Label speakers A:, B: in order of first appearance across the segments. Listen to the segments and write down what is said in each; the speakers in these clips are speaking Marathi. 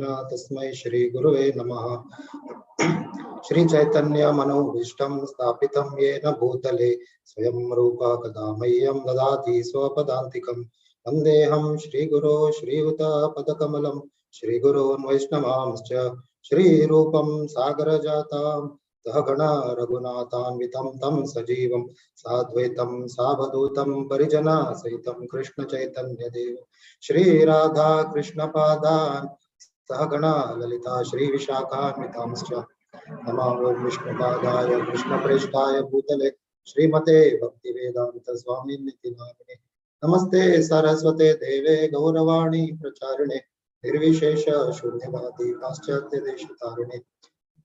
A: तस्मै श्री गुरुवे नमः। श्री चैतन्य मनोभीष्टं स्थापितं येन भूतले स्वयं रूप कदा मह्यं ददाति स्वपदान्तिकं। वन्देऽहं श्रीगुरो श्रीयुतपदकमलं श्रीगुरोन् वैष्णवांश्च श्रीरूपं सागरजातां सहगणा रघुनाथान्वितं तं सजीवं साद्वैतं सावधूतं परिजना सहितं कृष्ण चैतन्य देव श्री राधा कृष्ण पादान् सहगणा ललिता श्री विशाखान्वितांश्च नमो विष्णुपादाय कृष्णप्रेष्ठाय भूतले श्रीमते भक्तिवेदांत स्वामिनिति नामिने नमस्ते सरस्वते देवे गौरवाणी प्रचारिणे निर्विशेष शून्यवादी पाश्चात्य देशतारिणे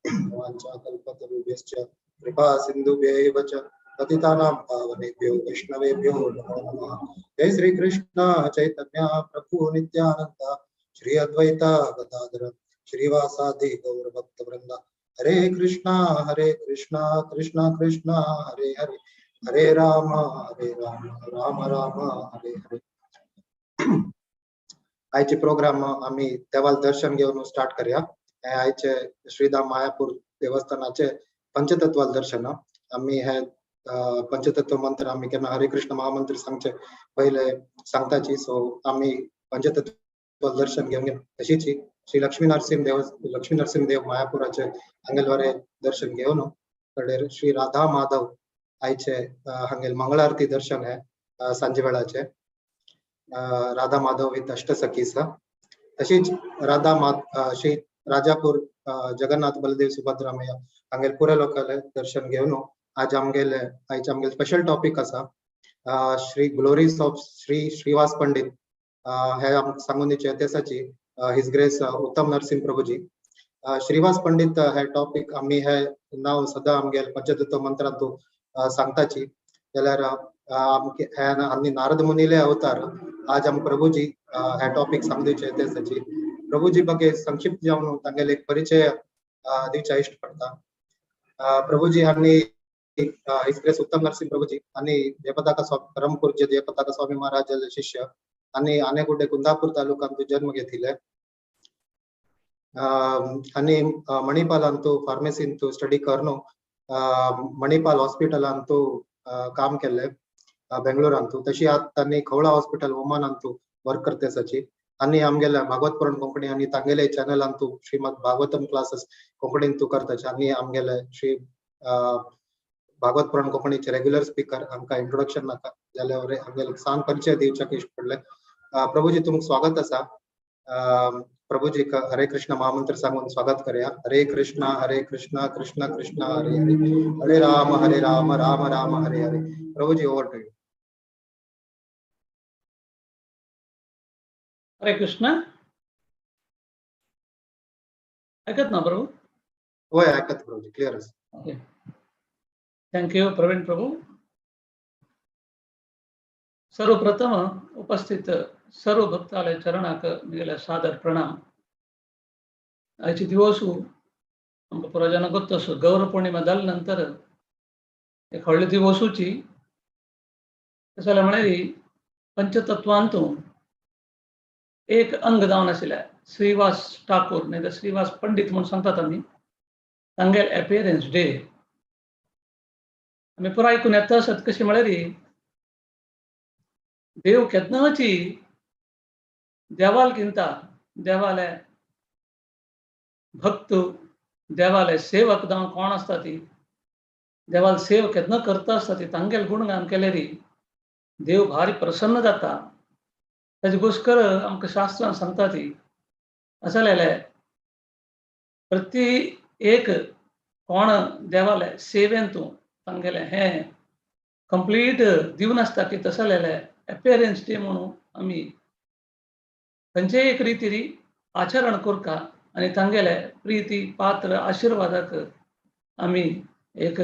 A: वाञ्छाकल्पतरुभ्यश्च कृपा सिन्धुभ्यैव च पतितानां पावनेभ्यो वैष्णवेभ्यो नमो नमः। जय श्री कृष्ण चैतन्य प्रभु नित्यानंद श्री अद्वैता गदाधर श्रीवासादि गौर भक्त वृंद हरे कृष्णा कृष्णा कृष्णा हरे हरे हरे राम राम राम हरे हरे। आयचे प्रोग्राम आम्ही देवाल दर्शन घेऊन स्टार्ट करूया। आयचे श्रीधाम मायापूर देवस्थानाचे पंचतत्वाल दर्शन आम्ही हे पंचतत्व मंत्र आम्ही केन्ना हरे कृष्ण महामंत्र सांगचे पहिले सांगताची सो आम्ही पंचतत्व दर्शन घेऊन तशीच श्री लक्ष्मी नरसिंह देव मायापुराचे हांगेलवारे दर्शन घेऊन कडेर श्री राधा माधव आयचे हांगेल मंगल आरती दर्शन है सांजे वेळाचे राधा माधव विथ अष्टसखीस तशीच श्री राजापूर जगन्नाथ बलदेव सुभद्रामय हांगेल पुरे लोकले दर्शन घेऊन आज आमगेले स्पेशल टॉपिक आसा श्री ग्लोरीज ऑफ श्री श्रीवास पंडित हे सांगून दिवचे तेसाची हिज ग्रेस उत्तम नरसिंह प्रभुजी श्रीवास पंडित हे टॉपिक आम्ही हे नाव सदा आमगेल पंचतत्व मंत्रांतू सांगताची जाल्यार आम्ही नारद मुनीले अवतार आज आम प्रभुजी हे टॉपिक सांगूचे तेसाची प्रभुजी बगे संक्षिप्त जावन तांगेले एक परिचय दिवचा इष्ट पडता। प्रभुजी हांनी हिज ग्रेस उत्तम नरसिंह प्रभुजी आणि जयपताका स्वामी परम पूज्य जयपताका स्वामी महाराज शिष्य आणि आनेगुड्डे कुंदापूर तालुकांतू जन्म घेतिले आणि मणिपालांतू फार्मसींतू स्टडी करनो मणिपाल हॉस्पिटलांतू काम केले बेंगलोरांतू तशी आज तांणी खवळा हॉस्पिटल ओमानांतू वर्क करतेसाची आणि आमगेले भागवत पुराण कोंकणी आणि तांगेले चॅनलांतू श्रीमद भागवतम क्लासेस कोंकणींतू करताचे आणि आमगेले श्री भागवत पुराण कोंकणीचे रेग्युलर स्पीकर आमकां इंट्रोडक्शन नाका जाल्यार आमगेले सान परिचय दिवच्याक इश्ट पडले। प्रभुजी तुमकां स्वागत आसा। प्रभुजी हरे कृष्ण महामंत्र सांगून स्वागत करूया। हरे कृष्णा कृष्णा कृष्णा हरे हरे हरे राम राम राम हरे हरे। प्रभुजी ओवर टू यू।
B: हरे कृष्ण ऐकत ना प्रभू?
A: होय ऐकत प्रभुजी क्लिअर आसा।
B: ओके थँक्यू प्रवीण प्रभू। सर्वप्रथम उपस्थित सर्व भक्तालय चरणाक निगेले सादर प्रणाम। आयचे दिवसू आमकां पुराजना गोत्तसो गौर पौर्णिमा जाले नंतर एक व्हडले दिवसूची तशें जाल्यार म्हळ्यार पंचतत्वांतू एक अंग जावन आशिल्ले श्रीवास ठाकूर नाही तर श्रीवास पंडित म्हणून सांगतात आमी तांगेल एपियरन्स डे आमी पुरो आयकून येता आसत कशें म्हळ्यार देव केन्नाची देवाल गिनता देवाले भक्त देवाले सेवक जावन कोण आसता ती देवाल सेव केन्ना करता आसता ती तांगेल गुणगान केल्यार देव भारी प्रसन्न जाता। ताजे घोस्कर आमकां शास्त्रां सांगता ती अशें जाल्यार प्रति एक कोण देवाले सेवेंतू तांगेले हे कंप्लीट दिवन आसता की तशें जाल्यार एपियरन्स डे म्हणून आमी खंयचेय एक रितीरी आचरण करता आनी तांगेले प्रिती पात्र आशिर्वादाक आमी एक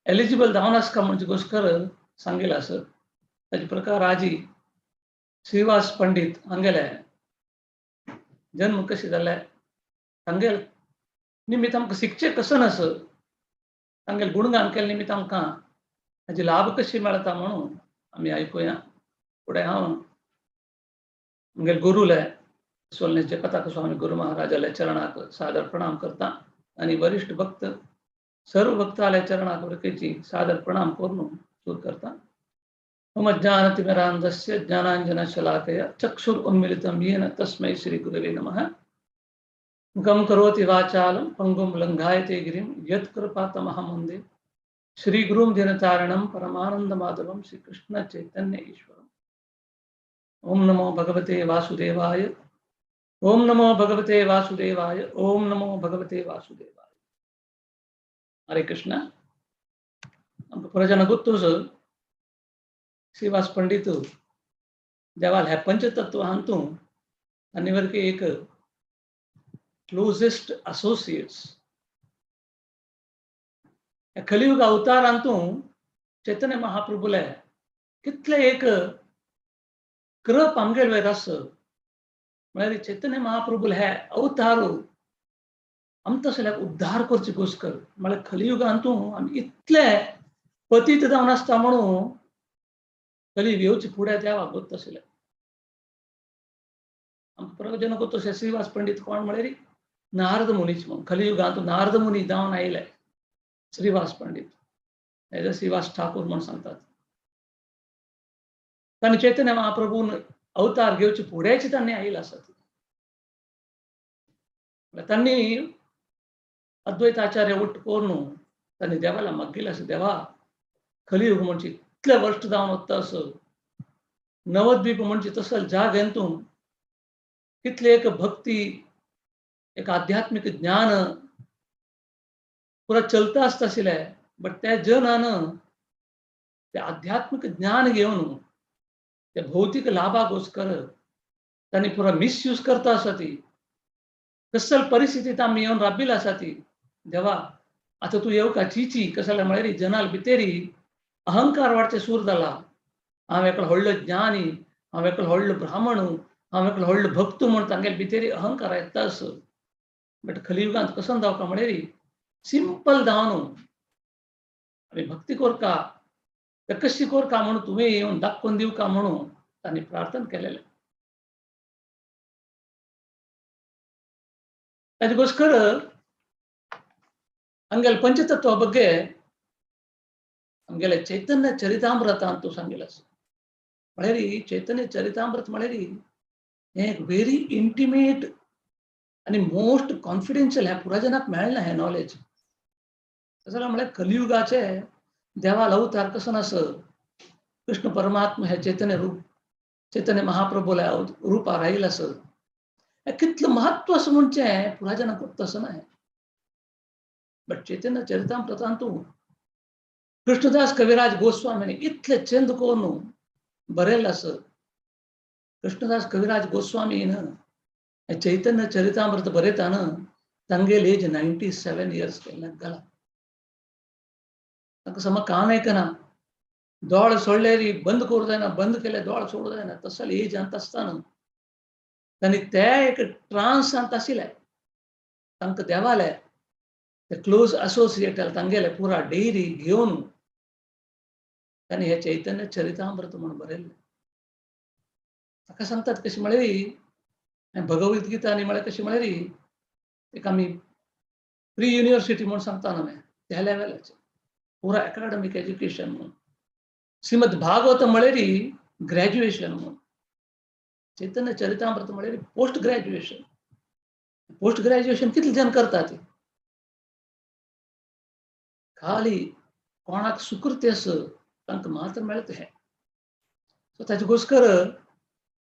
B: एलिजिबल जावन आसता म्हणजे घोस्कर सांगिल्लें आसत। ताजे प्रकार आजी श्रीवास पंडित हांगेले जन्म कशें जालें तांगेल निमित्त आमकां शिकचें कसं नस तांगेल गुणगान केले निमित्त आमकां हाजे लाभ कशे मेळटा म्हणून आमी आयकुया। फुडें हांव आमगेले गुरुले सोलण्याचे कथाक स्वामी गुरु महाराजाला चरणाक सादर प्रणाम करता आणि वरिष्ठ भक्त सर्व भक्ताला चरणाक वरकेची सादर प्रणाम करून सुरू करता. मम ज्ञानतिमिरान्धस्य ज्ञानाञ्जनशलाकया चक्षुरुन्मिलितं येन तस्मै श्रीगुरवे नमः. मुखं करोति वाचालं पङ्गुं लङ्घायते गिरिं यत्कृपातमहं वन्दे श्रीगुरुं दीनतारिणं परमानन्दमाधवं श्रीकृष्णचैतन्य ईश्वरम्. ओम नमो भगवते वासुदेवाय. ओम नमो भगवते वासुदेवाय. ओम नमो भगवते वासुदेवाय. हरे कृष्ण. आमकां पुराजन गुत्तूस श्रीवास पंडित देवाल ह्या पंचतत्व हांतू आनी वरके एक क्लोजेस्ट असोसिएट्स कलियुग अवतार हांतू चैतन्य महाप्रभुले कितले एक कृप आमगेर वयर आस म्हळ्यार चैतन्य महाप्रभुल हे अवतार आमकां उद्धार करचे घोस्कर म्हळ्यार कलियुगांतू आमी इतले पतीत जावन आसता म्हणून कलियुग येवचे फुडें देवाक गोत आशिल्लें. आमकां प्रवचन करता श्रीवास पंडित कोण म्हळ्यार नारद मुनीच म्हणून कलियुगांतू नारद मुनी जावन आयले श्रीवास पंडित हेजे श्रीवास ठाकूर म्हणून सांगतात. तांणी चैतन्य महाप्रभून अवतार घेवचे फुडेंच तांणी आयिल्ले आसात. तांणी अद्वैताचार्य उठ करून तांणी देवाला मागिल्लें आसा देवा कलियुग म्हणजे इतले वर्ष जावन वता असो नवद्वीप म्हणजे तसल जाग हेंतू कितले एक भक्ती एक आध्यात्मिक ज्ञान पुरा चलता आसता आशिल्लें बट त्या जनान ते आध्यात्मिक ज्ञान घेवन ते भौतिक लाभाक घोस्कर तांणी पुरा मिसयूज करता आसा ती कसल परिस्थितीत आमी येवन राबिल्ले आसा ती देवा आतां तूं येवका चिची कशें म्हळ्यार जनाल भितरी अहंकार वाडचे सूर जाला. हांव एकलो व्हडलो ज्ञानी हांव एकलो व्हडलो ब्राह्मण हांव एकलो व्हडलो भक्त म्हूण तांगेले भितरी अहंकार येता आस बट कलियुगांत कसो जावका म्हळ्यार सिंपल जावन आमी भक्ती करता ते कशी करता म्हणून तुवें येवन दाखोवन दिवका म्हणून तांणी प्रार्थना केलेलें. ಅದಕ್ಕೋಸ್ಕರ ಹಂಗೆಲ್ಲ ಪಂಚತತ್ವ ಬಗ್ಗೆ ನಮಗೆಲ್ಲ ಚೈತನ್ಯ ಚರಿತಾಮೃತ ಅಂತ सांगितलं. म्हळ्यार चैतन्य चरितामृत म्हळ्यार एक व्हेरी इंटिमेट आणि मोस्ट कॉन्फिडेन्शियल ह्या पुराजनाक मेळना हें नॉलेज. तशें म्हळ्यार कलियुगाचे देवाल अवतार कसो आस कृष्ण परमात्मा हे चैतन्य रूप चैतन्य महाप्रभूला रूपार आयिल्लो आस कितलं महत्व असं म्हणजे पुराजनाक गोत असं नाही. बट चैतन्य चरितामृतांतू कृष्णदास कविराज गोस्वामीने इतले चंद करून बरयल्लें आस. कृष्णदास कविराज गोस्वामीन चैतन्य चरितामृत बरयताना तांगेल एज 97 इयर्स जाला. तांकां समज कान आयकना दोळ सोडल्यार बंद करूं जायना बंद केल्यार दोळ सोडूं जायना तसले एज अंत आसतना तांणी ते एक ट्रान्सांत आशिल्ले तांकां देवाले ते क्लोज असोसिएट तांगेले पुरा डेरी घेवन तांणी हे चैतन्य चरितामृत म्हणून बरयल्लें. ताका सांगतात कशें म्हळ्यार भगवत गीता आनी म्हळ्यार कशें म्हळ्यार एक आमी प्री युनिवर्सिटी म्हणून सांगता न्हय त्या लेवलाचेर पुरा एकाडेमीक एज्युकेशन म्हणून श्रीमद भागवत म्हळ्यार ग्रॅज्युएशन म्हणून चैतन्य चरितामृत म्हळ्यार पोस्ट ग्रॅज्युएशन. पोस्ट ग्रॅज्युएशन कितले जण करतात खाली कोणाक सुकृती आस तांकां मात्र मेळटा हें. सो ताचे घोस्कर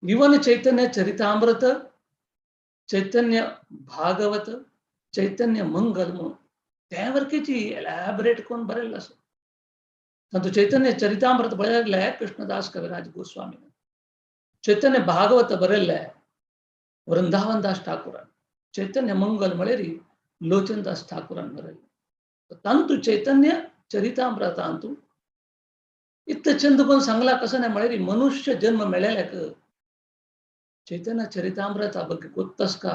B: इवन चैतन्य चरितामृत चैतन्य भागवत चैतन्य मंगल म्हणून ते वरकेची एलॅबरेट करून बरयल्लें आसा. तातूंत चैतन्य चरितामृत बरयल्लें कृष्णदास कविराज गोस्वामीन. चैतन्य भागवत बरयल्लें वृंदावन दास ठाकुरान. चैतन्य मंगल म्हळ्यार लोचन दास ठाकुरान बरयल्लें. तांतू चैतन्य चरितामृतांतू इतले चंद कोण सांगला कसं नाही म्हळ्यार मनुष्य जन्म मेळ्ळ्याक चैतन्य चरितामृता ಬಗ್ಗೆ ಗೊತ್ತಸ್ का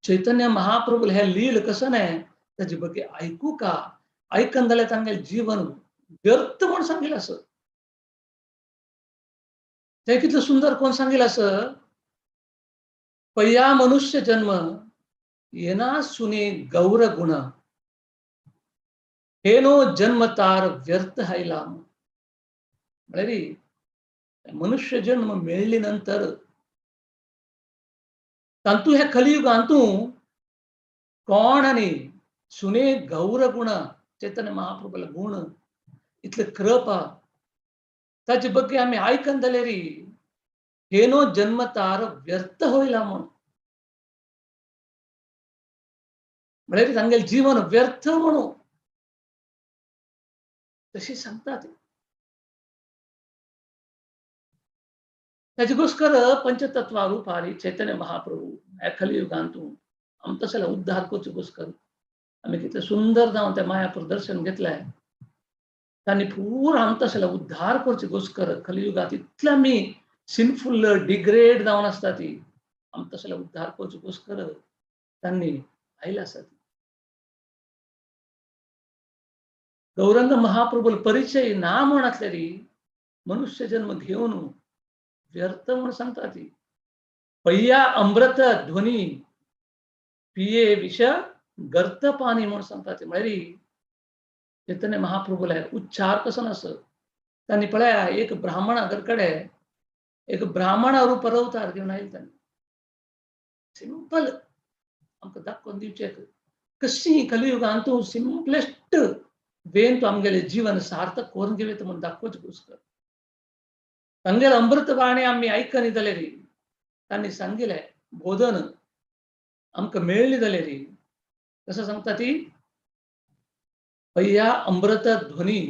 B: चैतन्य महाप्रभू हे लील कसं नाही ताजे ಬಗ್ಗೆ ऐकू का ऐकंदले तांगेले जीवन व्यर्थ म्हणून सांगिल्लें आसा. ते कितलं सुंदर कोण सांगिल्लें आसा पय्या मनुष्य जन्म येना सुने गौर गुण हेनो जन्मतार व्यर्थ हायला. म्हणजे मनुष्य जन्म मेळ्ळीनंतर तांतू ह्या कलियुगांतू कोण आणि सुने गौर गुण चैतन्य महाप्रभुला गुण इतले कृपा ताचे ಬಗ್ಗೆ आम्ही आयकंदलेरी हेनो जन्मतार व्यर्थ होईला म्हणून. म्हणजे तांगेल जीवन व्यर्थ म्हणून तशी सांगतात. त्याच्याಗೋಸ್ಕರ पंचतत्व रूपारी चैतन्य महाप्रभू या कलियुगांतून आमतसला उद्धार करचेಗೋಸ್ಕರ आम्ही किती सुंदर जाऊन त्या मायापूर दर्शन घेतलंय. त्यांनी पूर्ण आमतसला उद्धार करचेಗೋಸ್ಕರ कलियुगात इतला मी सिनफुल डिग्रेड जाऊन असता ती आमतसला उद्धार करचेಗೋಸ್ಕರ त्यांनी आयला असतात. गौरंग महाप्रभूल परिचय ना म्हणतलेरी मनुष्य जन्म घेऊन व्यर्थ म्हणून सांगतात ती. पय्या अमृत ध्वनी पिये विष गर्त पाणी म्हणून सांगतात. म्हणजे चैतन्य महाप्रभूला उच्चार कसं नसं त्यांनी पळया एक ब्राह्मण अगरकडे एक ब्राह्मण रूप अवतार घेऊन आयल. त्यांनी सिंपल आमकां दाखोवन दिवचें कशी कलियुगांतू सिंपलेस्ट वेन तू आमगेले जीवन सार्थक करून घेवेत म्हणून दाखोवचेಗೋಸ್ಕರ तांगेल अमृत वाणी आम्ही आयकनी जाल्यारी तांणी सांगिले बोधन आमकां मेळ्ळी जाल्यारी कसं सांगता ती. पय्या अमृत ध्वनी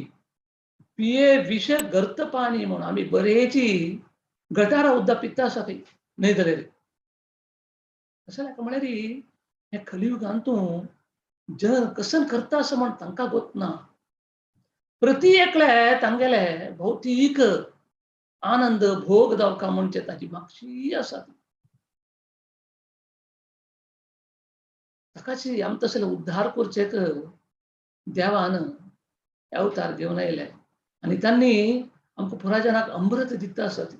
B: पिये विष गर्त पाणी म्हणून आम्ही बरेची गटारा उद्दा पिता आसा ती न्हय जाल्यारी असं लायक म्हळ्यार हे कलियुगांतू जन कसन करता असं म्हण तांकां गोत ना. प्रति एकले तांगेले भौतीक आनंद भोग जावका म्हणजे ताची मागशी आसा. ताकाची आमतसले उद्धार करचेक देवान अवतार घेवन आयले आणि त्यांनी आमकां पुराजनाक अमृत दिता आसा ती.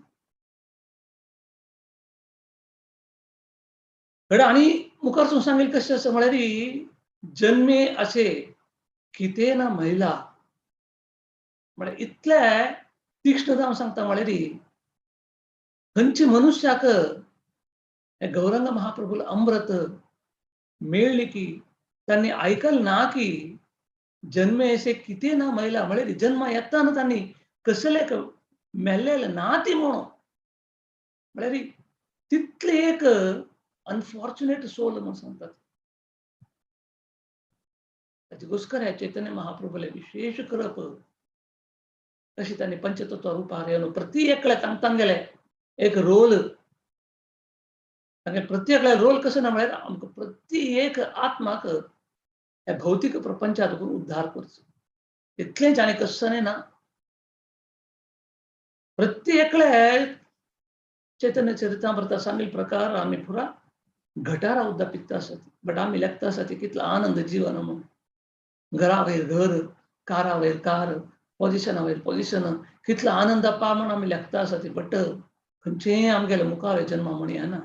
B: आणि मुखारसून सांगेल कशें आसा म्हळ्यार जन्मे असे कितें ना महिला म्हळ्यार इतले तीक्ष्ण जावन सांगता म्हळ्यार खंयचे मनुष्याक हे गौरंग महाप्रभूला अमृत मेळ्ळी की त्यांनी आयकल ना की जन्मे असे कितें ना महिला म्हळ्यार जन्म येताना त्यांनी कसले मेल्लेले ना ती म्हणून म्हळ्यार तितले एक अनफॉर्च्युनेट सोल म्हणून सांगतात. ताचेಗೋಸ್ಕರ ह्या चैतन्य महाप्रभूला विशेष कृप तशी त्यांनी पंचतत्व रूपार येवन प्रति एकले तांगेले एक रोल तांगे प्रति एकले रोल कसं ना म्हळ्यार आमकां प्रति एक आत्माक ह्या भौतीक प्रपंचातून उद्धार करचो इतलेंच आनी कसं ना. प्रति एकले चैतन्य चरितामृता सांगील प्रकार आम्ही पुरा गटारा उद्दा पिता आसा ती बट आम्ही लेखता आसा ती कितलो आनंद जीवन म्हणून घरा वयर घर कारा वयर कार पोजिशना वयर पोजिशन कितलो आनंद पा म्हणून आम्ही लेखता आसा ती बट खंयचेय आमगेले मुखार जन्म म्हूण येना.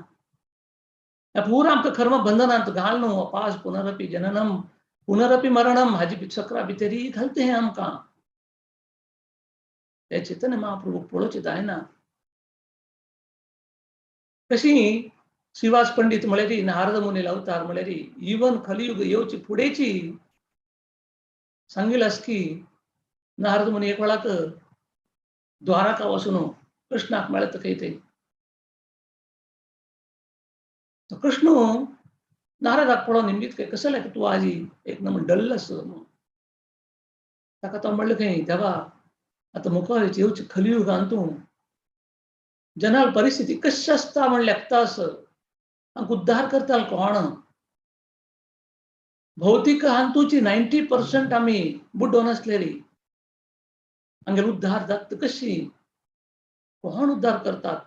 B: पुरो आमकां कर्म बंधनांत घाल न्हू अपास पुनरपी जननम पुनरपी मरणम हाजी चक्रा भितरी घालते हें आमकां. हे चैतन्य महाप्रभू पळोवचें जायना. कशी श्रीवास पंडित म्हळ्यार नारद मुनील अवतार म्हळ्यार इवन कलियुग येवची फुडेची सांगिलास की नारद मुनी एक वेळाक द्वारका वचून कृष्णाक मेळत खंय ते कृष्ण नारदाक पळोवन निमीत खंय कसं लायक तूं आजी एक नंबर डल आस म्हणून ताका तो म्हणलें खंय देवा आतां मुखार येवची कलियुगांतू जनाल परिस्थिती कशी आसता म्हण लेखतास आमकां उद्धार करताल कोण. भौतीक हांतूची 90% आम्ही बुड्डोन आसलेली आमगेलो उद्धार जाता कशी कोण उद्धार करतात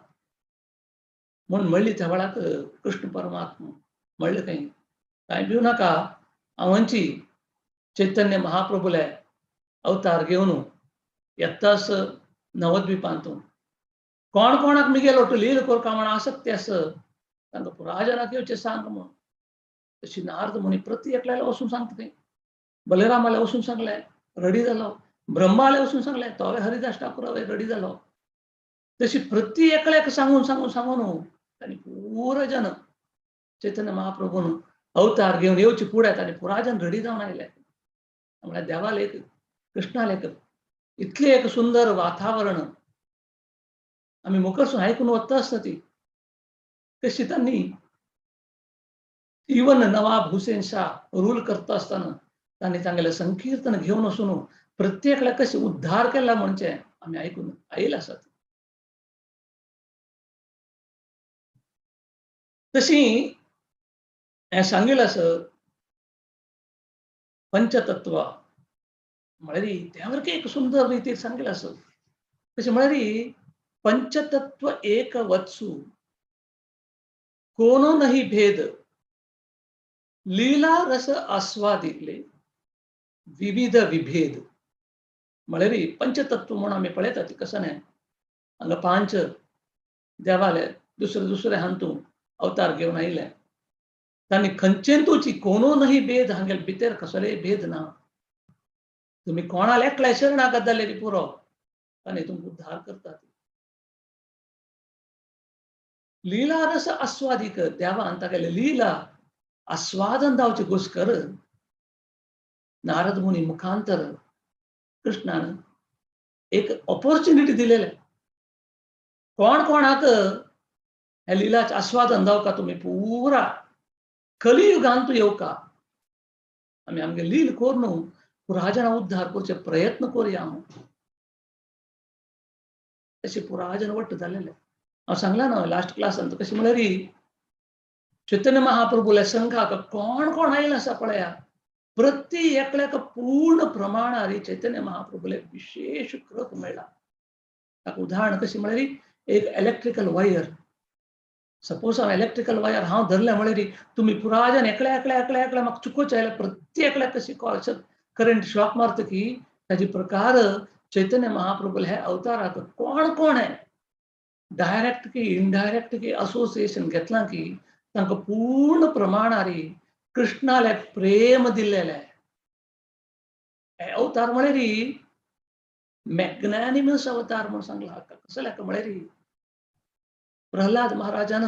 B: म्हणून म्हणली त्या वेळाक कृष्ण परमात्मा म्हणलें खंय कांय भिवू नाका हांवची चैतन्य महाप्रभूले अवतार घेवन येतास नवद्वीपांतून कोण कोणाक मिगेलो लील कोरका म्हण आसक्ती आस तांकां पुरायजनाक येवचें सांग म्हूण. तशी नारद मुनी प्रती एकल्याला वचून सांगता थंय. बलरामाला वचून सांगलें, रडी जालो. ब्रह्माला वचून सांगलें, तोय हरिदास ठाकूर रडी जालो. तशी प्रती एकल्याक सांगून तांणी पुरो जन चैतन्य महाप्रभून अवतार घेवन येवचे फुडें तांणी पुरायजन रडी जावन आयले. म्हळ्यार देवाल एक कृष्णाल एक इतलें एक सुंदर वातावरण आमी मुखारसून आयकून वता आसता ती कशी तांणी इवन नवाब हुसेन शाह रूल करता आसतना तांणी तांगेलें संकीर्तन घेवन वचून प्रत्येकाला कशें उद्धार केला म्हणचें आमी आयकून आयिल्ले आसात. तशी हें सांगिल्लें आसा पंचतत्व म्हळ्यार देवाक एक सुंदर रितीन सांगिल्लें आसा. कशें म्हळ्यार पंचतत्व एक वत्सु कोनो नहीं भेद लीला रस आस्वादिले विविध विभेद. म्हळ्यार पंचतत्व म्हणून आमी पळयता ती कसं न्हय हांगा 5 देवाले दुसरे हांतू अवतार घेवन आयिल्ले. तांणी खंयचेंतूच कोनो नहीं भेद हांगेले भितर कसलेय भेद ना. तुमी कोणाला एकल्या शरणागत जाल्यार पुरो तांणी तुमकां उद्धार करतात. लीला रस आस्वादिक देवान तागेले लीला आस्वादन जावचे घोस्कर नारद मुनी मुखांतर कृष्णान एक ऑपॉर्च्युनिटी दिलेले. कोणाक हे लिलाचे आस्वादन जावका तुमी पुरा कलियुगांतू येवका आमी आमगे लील कोरून पुरायजना उद्धार करचे प्रयत्न करुया म्हणून तशें पुरायजन वट्ट जाल्लेले. हांव सांगलां न्हय लास्ट क्लासान कशें म्हळ्यार चैतन्य महाप्रभूले संघाक कोण आयिल्लो आसा पळया प्रती एकल्याक पूर्ण प्रमाणारी चैतन्य महाप्रभूले विशेष कृप मेळ्ळा. ताका उदाहरण कशें म्हळ्यार एक इलेक्ट्रिकल वायर सपोज हांव इलेक्ट्रिकल वायर हांव धरलें म्हळ्यार तुमी पुरायजन एकल्या म्हाका चुकोवचे जाल्यार प्रती एकल्याक कशी करंट शॉक मारतकी ताजे प्रकार चैतन्य महाप्रभूले हे अवताराक कोण है डायरेक्ट की इनडायरेक्ट की असोसिएशन घेतलां की तांकां पूर्ण प्रमाणारी कृष्णाले प्रेम दिल्लेले. हे अवतार म्हळ्यार मॅग्नॅनिमस अवतार म्हणून सांगला. कसले म्हळ्यार प्रल्हाद महाराजान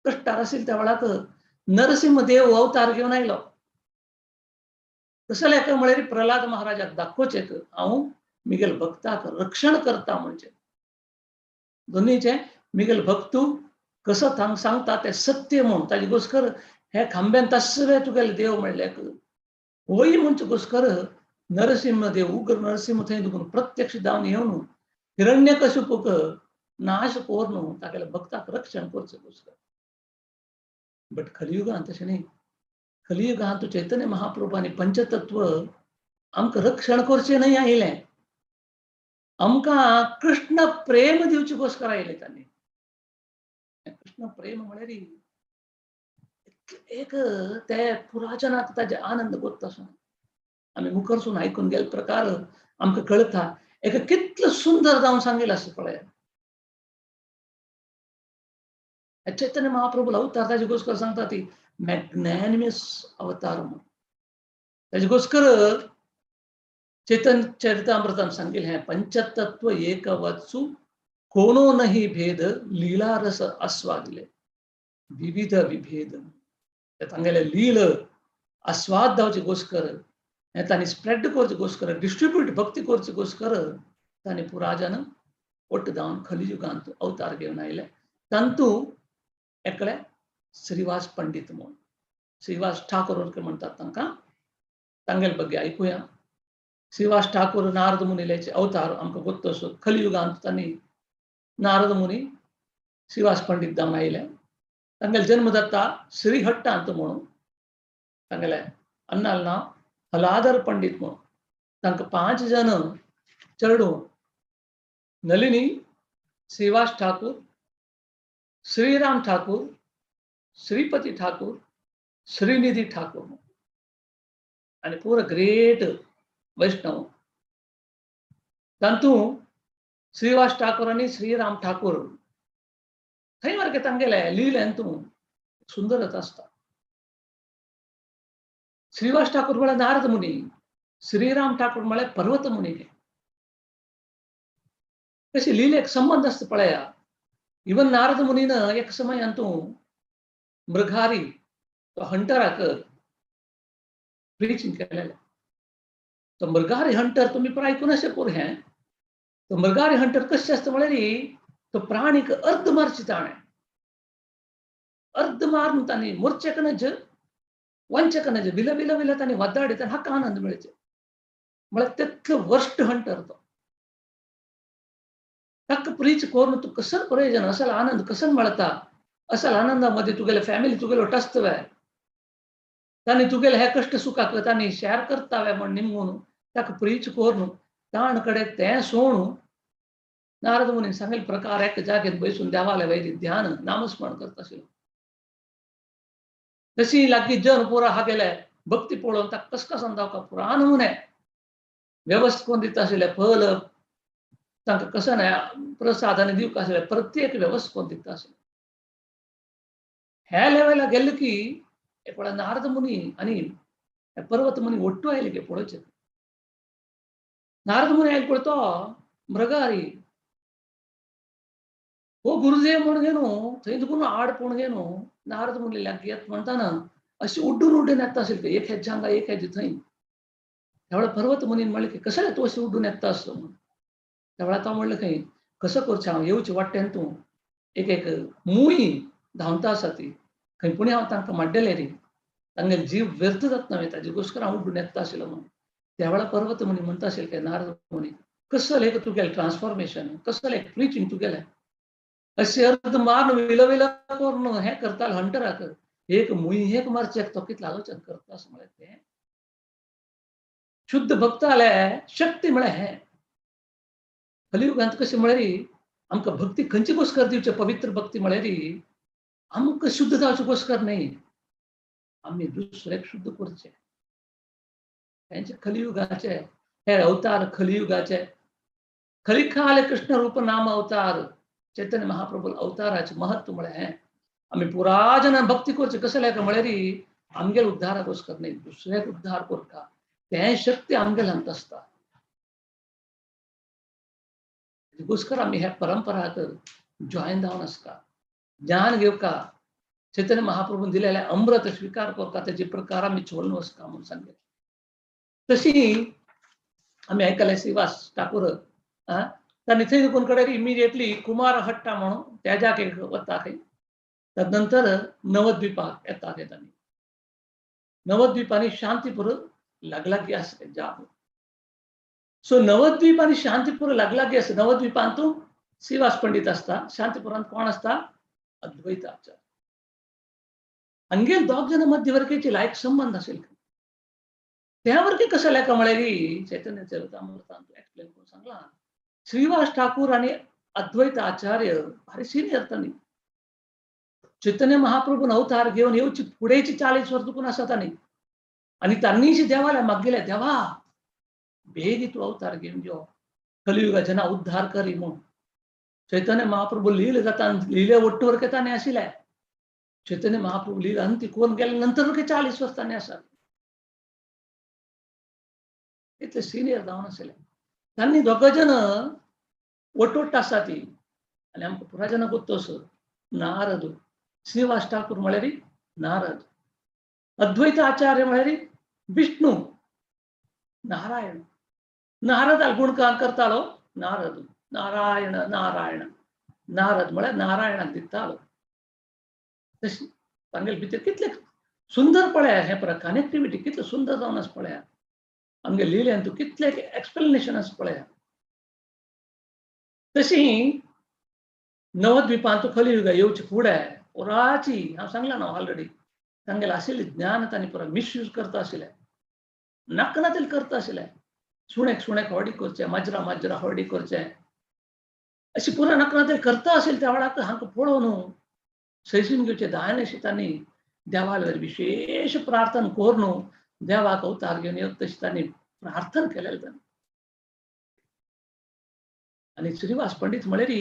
B: कश्टार आशिल्ल्या त्या वेळाक नरसिंह देव अवतार घेवन आयलो. कसले म्हळ्यार प्रल्हाद महाराजाक दाखोवचें हांव मिगेल भक्ताक रक्षण करता म्हणचें. दोनीचे मिगेल भक्तू कसं सांगता ते सत्य म्हणून ताजे घोस्कर हे खांब्यान तस्वे तुगेले देव म्हणले होय म्हणचे घोस्कर नरसिंह देव उग्र नरसिंह थंय दुखून प्रत्यक्ष जावन येवन हिरण्यकशिपूक नाश कोरून तागेल्या भक्ताक रक्षण करचें घोस्कर. बट कलियुगांत तशें न्ही. कलियुगांत चैतन्य महाप्रभुनी पंचतत्व आमकां रक्षण करचें न्हय आयिल्लें आमकां कृष्ण प्रेम दिवचे घोस्कर आयले. तांणी कृष्ण प्रेम म्हळ्यार एक ते पुरायजनाक ताजे आनंद गोत्तासून आमी मुखारसून आयकून गेले प्रकार आमकां कळटा एक कितलो सुंदर जावन सांगिल्लो आसा पळय. चैतन्य महाप्रभू अवतार ताजे घोस्कर सांगता ती मॅग्नॅनिमस अवतार म्हणून. ताजे घोस्कर चैतन्य चरितामृतान सांगिल्लें हें पंचतत्व एक वत्सु कोनो नहीं भेद लीला रस आस्वादिले विविध विभेद. तांगेले लील आस्वाद जावचे घोस्कर हें तांणी स्प्रेड करचे घोस्कर डिस्ट्रिब्यूट भक्ती करचे घोस्कर तांणी पुरायजन वट्ट जावन कलियुगांत अवतार घेवन आयले. तांतू एकले श्रीवास पंडित म्हणून श्रीवास ठाकूर म्हणटात तांकां. तांगेले बग्गे आयकुया. श्रीवास ठाकूर नारद मुनीलेचे अवतार आमकां गोत्तो असो. कलियुगांत तांणी नारद मुनी श्रीवास पंडित जावन आयले. तांगेले जन्मदाता श्रीहट्टांत म्हणून तांगेले अन्नाल नांव हलाधर पंडित म्हणून. तांकां 5 जन चेडूं नलिनी श्रीवास ठाकूर श्रीराम ठाकूर श्रीपती ठाकूर श्रीनिधी ठाकूर आनी पुरो ग्रेट वैष्णव. तांतू श्रीवास ठाकूर आनी श्रीराम ठाकूर थंय मार्गे तांगेले लील हेतू सुंदरच असता. श्रीवास ठाकूर म्हळे नारद मुनी, श्रीराम ठाकूर म्हळे पर्वत मुनी. कशी लिहिलेक संबंध असतं पळया. इवन नारद मुनीनं एक समय अंतू मृगारी तो हंटराक प्रीचिंग केलेलं. तो मृगारी हंटर तुम्ही पण ऐकून असे पोर हे. तो मृगारी हंटर कशे असतं म्हळ्यार तो प्राणीक अर्ध मारची ताणे. अर्ध मारून तांणी मुर्चेकनज ವಂಚಕನಜ ವಿಲ ವಿಲ ವಿಲ ತಾನೆ ಒದ್ದಾಡಿತಾನೆ ಹಕ್ಕ ಆನಂದ मिळचे. मला तितलं वर्स्ट हंटर तो हक्क प्रीच कोरून तू कसं प्रयोजन असल आनंद कसं मिळता असल आनंदामध्ये तुगेले फॅमिली तुगेलो टस्तवे तानी तुगेले हे कष्ट सुखाक तानी शेअर करतावे म्हण निमून ताक प्रीच कोरून ताण कडे ते सोणू नारद मुनी सांगेल प्रकार एक जागेत बैसून देवाला वैरी ध्यान नामस्मरण करत असेल. तशी लागी जन पुरा हा गेलाय भक्ती पळून ताक कस कसा जाव का पुराण म्हणे व्यवस्थित कोण दिता असेल फल तांकां कसं नाही प्रसादाने दिवक असेल प्रत्येक व्यवस्थित कोण दिता असेल. ह्या लेवलला गेलं की पळय नारद मुनी आणि पर्वत मुनी ಒಟ್ಟು आयले की पळोवचे. नारद मुनी आयले पळतो मृगारी हो गुरुदेव म्हणून थंय दुखून आड पळोवन नारद मुनी लागी येत म्हणताना अशी उड्डून येता असेल की एक हेज्जांगा एक हेज्ज थंय. त्यावेळेला पर्वत मुनीन म्हणले की कसं तू अशी उड्डून येता असतो म्हणून. त्यावेळेला तो म्हणलं की कसं करचें हांव येवचें वाटेन तूं एक एक मुई धांवता आसा ती खंय पुणी हांव तांकां माड्डेले रे तांगेले जीव व्यर्थ जातना वयता ताजे घोस्कर हांव उड्डून येता आशिल्लो म्हणून. त्यावेळेला पर्वत मुनी म्हणता आशिल्लो की नारद मुनी कसं लेक तुगेलें ट्रान्सफॉर्मेशन कसं लेक प्रिचींग तुगेलें अशें अर्द मारून विलविल करून हें करतालो हंटराक एक मुयेक मारचेक तो कितलो आलोचन करता असं म्हळें तें. शुद्ध भक्त आले शक्ती म्हळ्यार हें. कलियुगांत कशें म्हळ्यार आमकां भक्ती खंयची घोस्कर दिवचे पवित्र भक्ती म्हळ्यार आमकां शुद्ध जावचे घोस्कर न्ही आमी दुसऱ्याक शुद्ध करचें. हेंचे कलियुगाचे हे अवतार कलियुगाचे कलिकाल कृष्ण रूप नाम अवतार चैतन्य महाप्रभू अवताराचे महत्व म्हळ्यार हें. आमी पुरा जनां भक्ती करची कशें लेक म्हळ्यार आमगेले उद्धारा घोस्कर न्ही दुसऱ्याक उद्धार करता तें शक्ती आमगेल्यांत आसता. घोस्कर आमी ह्या परंपराक जॉयन जावन आसता ज्ञान घेवका चैतन्य महाप्रभून दिलेले अमृत स्वीकार करता तेजे प्रकार आमी चोळून वचता म्हणून सांगले. तशी आमी आयकले श्रीवास ठाकूर तांणी थंय देखून कडेन इमिडिएटली कुमार हट्टा म्हणून त्या जागेक वता खंय. तदनंतर नवद्वीपाक येता तांणी. नवद्वीप आनी शांतीपूर लागलागी आसले जाग. सो नवद्वीप आनी शांतीपूर लागलागी आसा. नवद्वीपांतू श्रीवास पंडित आसता शांतीपुरांत कोण आसता अद्वैत आचार्य. हांगेल दोग जण मध्यवर्तीचे लायक संबंध आशिल्ले. त्या वरकी कसं लेका म्हळ्यार चैतन्य चरितामृतांत एक्सप्लेन करून सांगला श्रीवास ठाकूर आणि अद्वैत आचार्य भारी सिनियर तांणी. चैतन्य महाप्रभून अवतार घेऊन येवची फुडेची 40 वर्स दुखून आसा तांणी आणि तांणीशी देवाला मागले देवा बेगी तू अवतार घेऊन यो कलियुगा जना उद्धार करी म्हणून. चैतन्य महाप्रभू लील जाता लीले ಒಟ್ಟು वरके तांणी आशिल्ले. चैतन्य महाप्रभू लील अंती कोण गेले नंतर वरके 40 वर्स तांणी आसा. इतले सिनियर जावन आशिल्ले. तांणी दोग जण ಒಟ್ಟೊಟ್ಟು आसा ती आनी आमकां पुरा जण गोत्तोस नारद श्रीवास ठाकूर म्हळ्यार नारद अद्वैत आचार्य म्हळ्यार विष्णू नारायण. नारद गुणगान करतालो नारद नारायण नारायण नारद म्हळ्यार नारायणाक दितालो. तशी तांगेले भितर कितले सुंदर पळया हे पळय कनेक्टिविटी कितले सुंदर जावन आसा पळया. आमगे लिहिल्यान तूं कितले एक्सप्लेनेशन आसा पळया. तशी नवद्वीपांत कलियुगा येवचे फुडें पुराची हांव सांगला न्हू ऑलरेडी तांगेले आशिल्ले ज्ञान तांणी पुरा मिसयूज करता आशिल्ले नाका तेल करता आशिल्ले. सुणेक हॉडी करचें माजरा हॉडी करचें अशी पुरा नाका तेल करता आशिल्ले. त्या वेळार हांकां पळोवन सैसून घेवचे दायनशी तांणी देवाला विशेष प्रार्थना करून देवाक अवतार घेवन येवं तशी तांणी प्रार्थना केलेली तांणी. आणि श्रीवास पंडित म्हळ्यार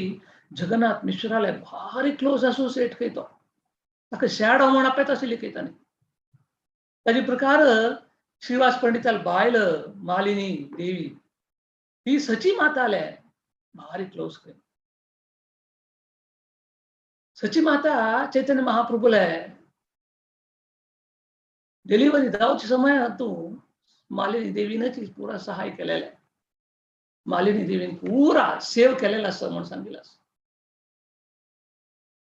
B: जगन्नाथ मिश्राले भारी क्लोज असोसिएट खंय तो. ताका शेडो म्हूण आपयता आशिल्ली खंय ताजे प्रकार श्रीवास पंडिताल बायल मालिनी देवी ती सची माताले भारी क्लोज करी सची माता चैतन्य महाप्रभूले डिलिव्हरी जावच्या समय हातून मालिनी देवीने पुरा सहाय केलेले मालिनी देवीन पुरा सेव केलेला आसा म्हणून सांगितलं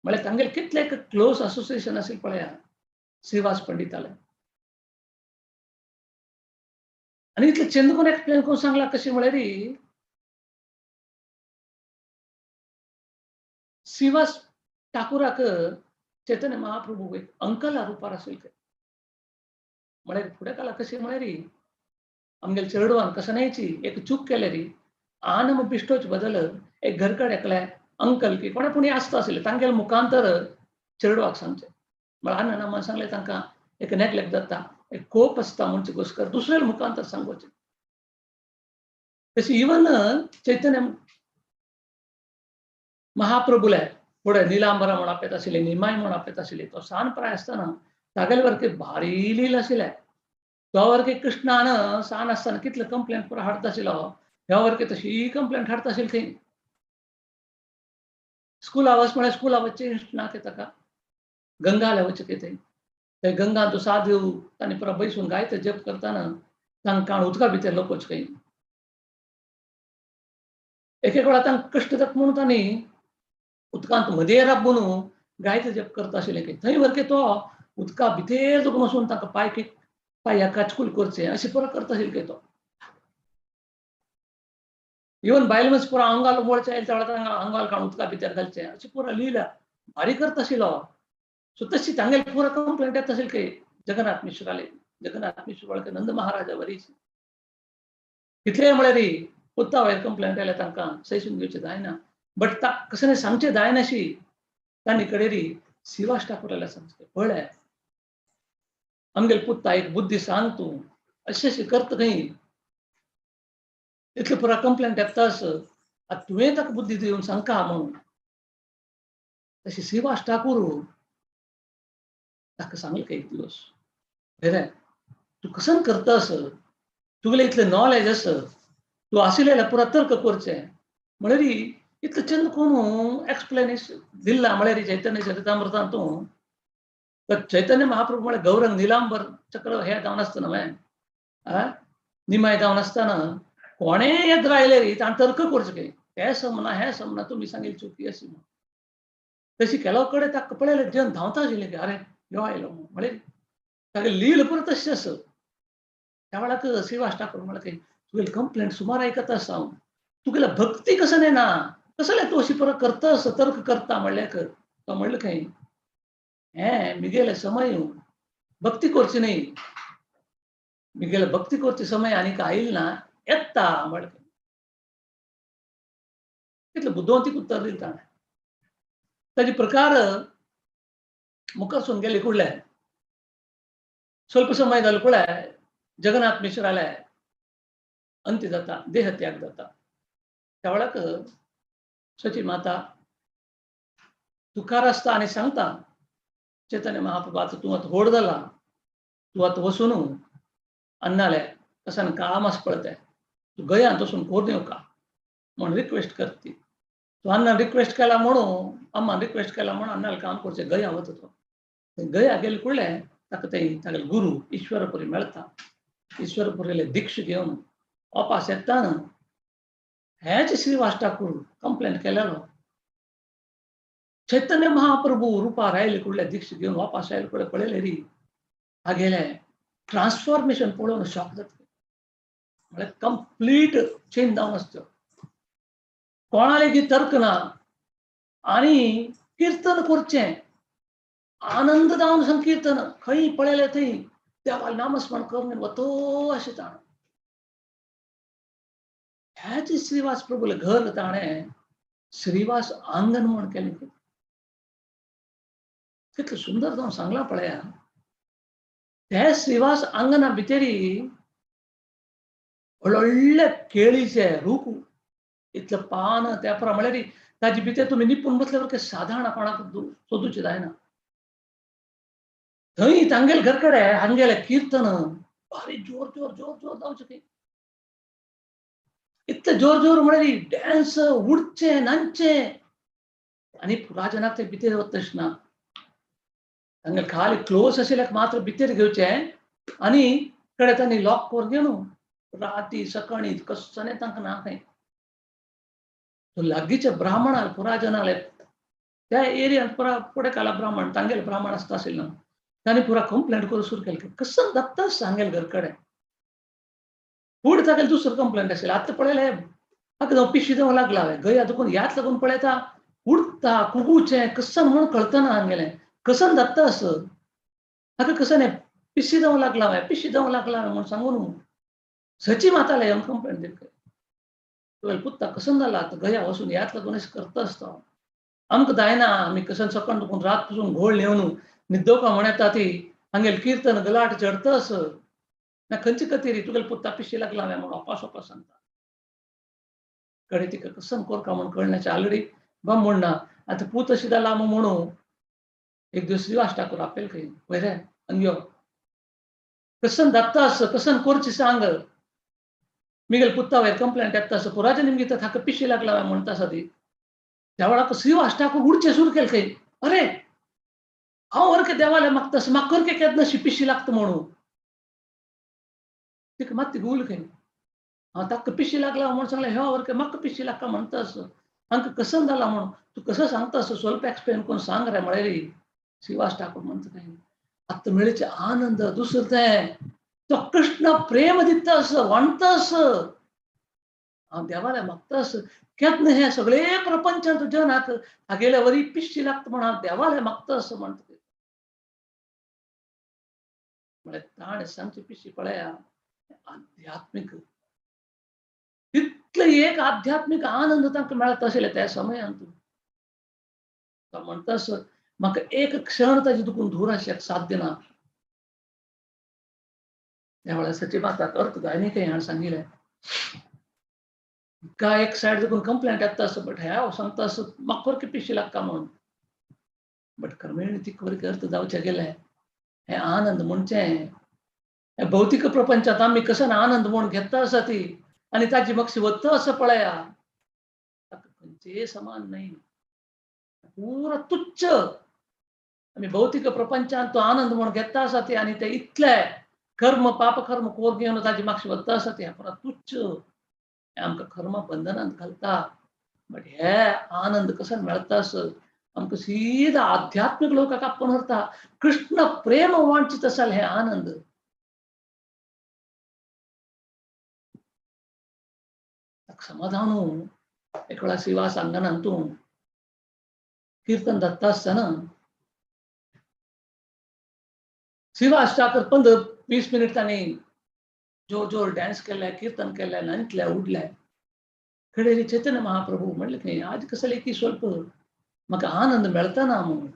B: म्हळ्यार तांगेले कितले एक क्लोज असोसिएशन आशिल्लें पळया श्रीवास पंडिताले आनी इतलें चंद करून एक्सप्लेन करून सांगला कशें म्हळ्यार श्रीवास ठाकुराक चैतन्य महाप्रभू एक अंकला रुपार आशिल्ले म्हळ्यार फुडें काला कशें म्हळ्यार आमगेले चेडवान कसनायची एक चूक केल्यारी आनम बिश्टोच बदल एक घरकड एकले अंकल की कोणा कोणी आसता आशिल्ले तांगेले मुखांतर चेडवाक सांगचे म्हळ्यार अन्न नामान सांगले तांकां एक नेग्लेक्ट जाता एक कोप आसता म्हणचे घोस्कर दुसरे मुखांतर सांगोचे तशी इवन चैतन्य महाप्रभूले फुडें निलांबरा म्हूण आपयत आशिल्ले निमाय म्हूण आपयत आशिल्ले तो सान प्राय आसतना तागेले वरके भारी लील आशिल्ले तो वरके कृष्णान सान आसतना कितले कंप्लेंट पुरो हाडता आशिल्लो ह्या वरके तशी कंप्लेंट हाडता आशिल्ली थंय स्कूला वच म्हळ्यार स्कूला वचचे ना ते ताका गंगाले वचचे ते थंय गंगा तो साधू तांणी पुरो बैसून गायते जप करताना तांकां उदका भितर लोकोच खंय एक वेळा तांकां कश्ट जाता म्हणून तांणी उदकांत मदेर राबून गायते जप करता आशिल्ले थंय वरके तो उदका भितर जो वचून तांकां पांया काचकूल करचे अशें पुरो करता आशिल्ले तो इवन बायल मनीस पुरो आंगाल वळचे त्या वेळार तांकां आंगाल काडून उदका भितर घालचें अशें पुरो लीला भारी करता आशिल्लो सो तशी तांगेले पुरो कंप्लेंट येता आशिल्ले जगन्नाथ मिश्राले जगन्नाथ मिश्र वळखे नंद महाराजा वरीच कितले म्हळ्यार उत्ता वयर कंप्लेंट आयल्या तांकां सैसून घेवचें जायना बट कसं सांगचें जायनाशी तांणी कडेरी श्रीवास ठाकुराला सांगचें पळय आमगेले पुत्ता एक बुद्धी सांग तूं अशें करता खंय इतले पुरा कंप्लेंट येतास आतां तुवें ताका बुद्धी दिवन सांगता म्हणून तशी श्रीवास ठाकूर ताका सांगलें एक दिवस रे तूं कसन करतास तुगेलें इतलें नॉलेज आसा तूं आशिल्लें पुरा तर्क करचें म्हळ्यार इतलें चंद कोण एक्सप्लेनेशन दिला म्हळ्यार चैतन्य चरितामृतांतून चैतन्य महाप्रभू म्हळ्यार गौरंग निलांबर चक्र हे जावन आसतना हांवें निमाय जावन आसतना कोणें येत रावले ताणें तर्क करचें हें समना हें समना तुमी सांगिल्ली चुकी अशी म्हणून तशी केलो कडेन ताका पळयलें जन धांवता आशिल्लें की अरे ह्यो आयलो म्हळ्यार तागे लील पुरो तशें आसा त्या वेळाक श्रीवास ठाकूर म्हळ्यार तुगेली कंप्लेंट सुमार आयकत आसा हांव तुगेले भक्ती कसं ना कसले तूं अशी पुरो करतास तर्क करता म्हणल्याक तो म्हणलें खंय हें मिगेले समय भक्ती करची न्ही मिगेले भक्ती करची समय आनीक आयिल्लो ना येता म्हळ्यार कितलें बुद्दवंतीक उत्तर दिलें ताणें ताजे प्रकार मुखार गेले कुडले स्वल्प समय जालो कुळ्यार जगन्नाथ मिश्राले अंत्य जाता देह त्याग जाता त्या वेळाक सची माता तुकार आसता आनी सांगता चैतन्य महाप्रभू आतां तूं आतां व्हड जाला तूं आतां वचून अन्नाले कसान काम आसा पळय तें तूं गोंयांत वचून कोर येवका म्हूण रिक्वेस्ट करता ती तूं अण्णान रिक्वेस्ट केला म्हणून अम्मान रिक्वेस्ट केला म्हणून अण्णाला काम करचें गोंया वता तो गोंया गेले कुळ्ळे ताका थंय तागेले गुरू ईश्वरपुरी मेळटा ईश्वरपुरीले दीक्ष घेवन वापस येताना हेच श्रीवास ठाकूर कंप्लेंट केलेलो चैतन्य महाप्रभू रुपार आयले कुडले दीक्ष घेवन वापस आयले कुडे पळयले री हागेले ट्रान्सफॉर्मेशन पळोवन शॉक जाता म्हळ्यार कंप्लीट चेंज जावन आसता कोणाले की तर्क ना आनी कीर्तन करचें आनंद जावन संकीर्तन खंय पळयलें थंय देवाल नामस्मरण करून वतो अशें ताणें हेच श्रीवास प्रभूले घर ताणें श्रीवास आंगण म्हूण केलें कितलें सुंदर जावन सांगलां पळया ते श्रीवास आंगणा भितरी व्हडले केळीचे रूख इतलें पान त्या प्रमाणे ताजे भितर तुमी निपूण बसले वरके साधारण कोणाक सोदूचें जायना थंय तांगेल घर कड़े हांगेले कीर्तन भारी जोर जोर जोर जोर जावचे की इतले जोर जोर म्हळ्यार डॅन्स उडचे नाचचे आनी पुराजनाक ते भितर वतशना तांगेले खाली क्लोज आशिल्ल्याक मात्र भितर घेवचे आनी कडेन तांणी लॉक करून घेवन राती सकाळी कसने तांकां ना खंय लागींचे ब्राह्मणाल पुराजनाले त्या एरियान पुरा फुडें काला ब्राह्मण तांगेले ब्राह्मण आसता आशिल्लो तांणी पुरा कंप्लेंट करूं सुरू केलें कसं दत्ता सांगेल घर कडेन फुडें तागेले दुसरो कंप्लेंट आशिल्लो आतां पळयलें म्हाका जावं पिशी जावं लागला हांवें गया देखून ह्याच लागून पळयता उडता कुगूचें कसन म्हणून कळतना हांगेलें कसन दत्ता असं म्हाका कसन पिशी जावं लागला हांवें पिशी जावं लागला हांवें म्हूण सांगून सची माताले येवन कंप्लेंट दिली तुवें पुत्ता कसन जाला आतां गया वचून ह्याच लागून अशें करता आसता आमकां जायना आमी कसन सकण दुखून रात पसून घोळ लिवन न्हिदोवका म्हण येता ती हांगेले कीर्तन गलाट चढता असं ना खंयची कथेरी तुगेले पुत्ता पिशी लागला हांवें म्हूण वापास सांगता कडेन तिका कसन कोरता म्हूण कळनाचें ऑलरेडी ब्राह्मण ना आतां पूत अशी जाला म्हणू एक दीस रिवाज ठाकूर आपयले खंय पळय रे अंग्यो कसन दत्ता आस कसन कोरची सांग मिगेल पुत्ता वयर कंप्लेंट येता आस पुराचे निमगे थाका पिशी लागला हांवें म्हणटा आसा ती त्या वेळार श्रीवास ठाकूर उडचे सुरू केले खंय अरे हांव वरके देवाले मागता आसा म्हाका करके केन्ना अशी पिशी लागता म्हणून तिका मात गुल खंय हांव ताका पिशी लागला म्हूण सांगलें ह्यो वरके म्हाका पिशी लागता म्हणटा आस हांकां कसन जाला म्हणून तूं कसं सांगता आस स्वल्प एक्सप्लेन करून सांग रे म्हळ्यार श्रीवास ठाकूर म्हणटा खंय आतां मेळचे आनंद दुसरें तें तो कृष्ण प्रेम दिता आस वाण्टा आस हांव देवाले मागता आस केन्ना हे सगळे प्रपंचान तुज्या नाक हागेल्या वरी पिशी लागता म्हण हांव देवाले मागता आस म्हणटा म्हळ्यार ताणें सांगची पिशी पळया आध्यात्मीक तितले एक आध्यात्मीक आनंद तांकां मेळता आशिल्ले त्या समयांत तो म्हणटा आस म्हाका एक क्षण ताजे दुखून दूर आसल्याक साध्य ना त्या वेळार सची माताक अर्थ जायनी खंय हाणें सांगिल्लें का एक सायड देखून कंप्लेंट येता आस बट ह्या सांगता आस म्हाका वरके पिशी लागता म्हणून बट क्रमेण ती वरके अर्थ जावचे गेले हे आनंद म्हणचे हे भौतिक प्रपंचात आमी कसन आनंद म्हणून घेता आसा ती आनी ताची मक्षी वता असं पळया ताका खंयचे समान नाही पुरा तुच्छ आमी भौतिक प्रपंचात तो आनंद म्हणून घेता आसा ती आनी ते इतले कर्म पाप कर्म कोर घेवन ताची मागशी वता आसा ती पुरा तुच्छ आमकां कर्म बंधनांत घालता बट हे आनंद कसन मेळता आस आमकां सीधा आध्यात्मिक लोकांक आपण व्हरता कृष्ण प्रेम वांछित आसा हे आनंद समाधान एक वेळा श्रीवास अंगणांत कीर्तन दत्ता आसतना श्रीवास ठाकर 15-20 मिनिट तांणी जोर जोर डान्स केले कीर्तन केले नाचले उडले कडेन चैतन्य महाप्रभू म्हणले की आज कसले की स्वल्प म्हाका आनंद मेळता ना म्हणून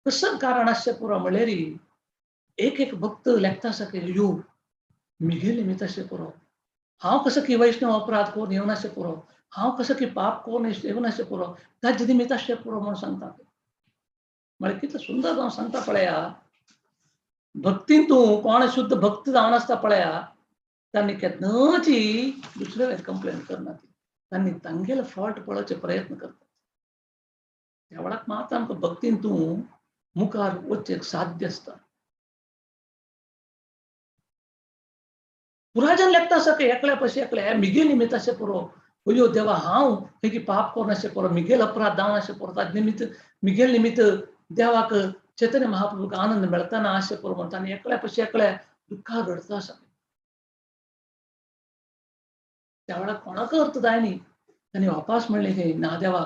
B: कसं कारण आसचें पुरो म्हळ्यार एक एक भक्त लेखता आसा की यो मिगे निमित्त आसचें पुरो हांव कसं की वैष्णव अपराध करून येवन आसचें पुरो हांव कसं की पाप करून येवन आसचें पुरो ताजे निमित्त आसचें पुरो म्हूण सांगता म्हळ्यार कितलें सुंदर जावन सांगता पळया भक्तीन तूं कोण शुद्ध भक्त जावन आसता पळया तांणी केन्नाची दुसरे वेळेस कंप्लेंट करना तांणी तांगेले फॉल्ट पळोवचे प्रयत्न करतात त्या वेळार मात आमकां भक्तीन तूं मुखार वचचें साध्य आसता पुराजन लेखता आसा की एकल्या पशी एकले मिगे निमित्त अशें पुरो अयो देवा हांव खंय पाप करून अशें पुरो मिगेल अपराध जावन अशें पुरो ताजे निमित्त मिगेल निमित्त देवाक चैतन्य महाप्रभूक आनंद मेळतना अशें पुरो म्हणटा आनी एकल्या पशी एकले दुख्खार रडता आसा त्या वेळार कोणाक अर्थ जायनी तांणी वापास म्हणलें की ना देवा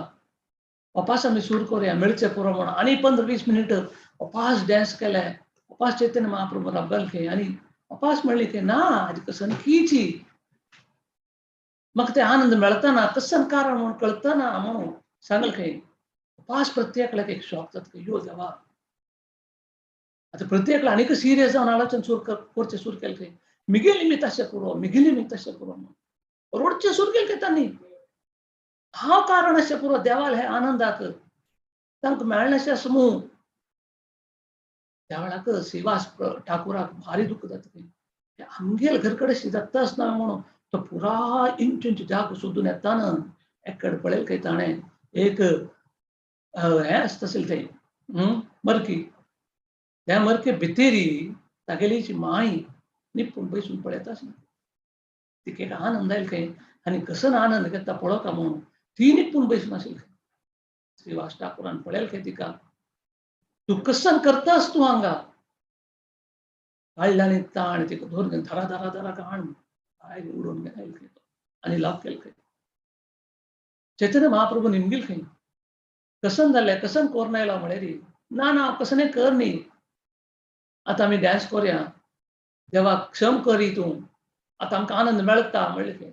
B: वापास आमी सूर करुया मेळचें पुरो म्हणून आनी 15-20 मिनिट वापास डॅन्स केले वापास चैतन्य महाप्रभू रबल खंय आनी वापास म्हणलें की ना हाजी कसन कीची म्हाका ते आनंद मेळतना कसन कारण म्हणून कळतना म्हणून सांगलें खंय वापास प्रत्येकल्याक एक शॉक जाता यो देवा आतां प्रत्येकला आनीक सिरियस जावन आलोचन करचें सूर केलें खंय मिगे निमित्त अशें पुरो मिगे निमित्त अशें पुरो म्हणून रडचें सूर केलें खंय तांणी हांव कारण अशें पुरो देवाल हे आनंदाक तांकां मेळनाशें आसा मूं त्या वेळाक श्रीवास ठाकुराक भारी दुःख जाता आमगेल घरकडे जाताच ना म्हणून तो पुरा इंच इंच जाग सोदून येताना एकडे पळेल काही ताणे एक हें आसतासिल थंय मरकी त्या मरके भितेरी तागेलीची माय निपूण बैसून पळयता आसली तिका एक आनंद आयलो खंय आनी कसो आनंद घेता पळोवका म्हणून ती निपूण बैसून आशिल्ली श्रीवास ठाकुरान पळयलें खंय तिका तू कसन करतास तू हांगा काडला आनी ताण तिका धरून घेवन धरा धरा धरा काण भायर उडोवन गेलो खंय आनी लॉक केलो खंय चैतन्य महाप्रभू निमगेल खंय कसन जालें कसन कोरून आयला म्हळ्यार ना ना कसं कर न्ही आतां आमी डॅन्स करुया देवा क्षम करी तूं आतां आमकां आनंद मेळटा म्हणलें खंय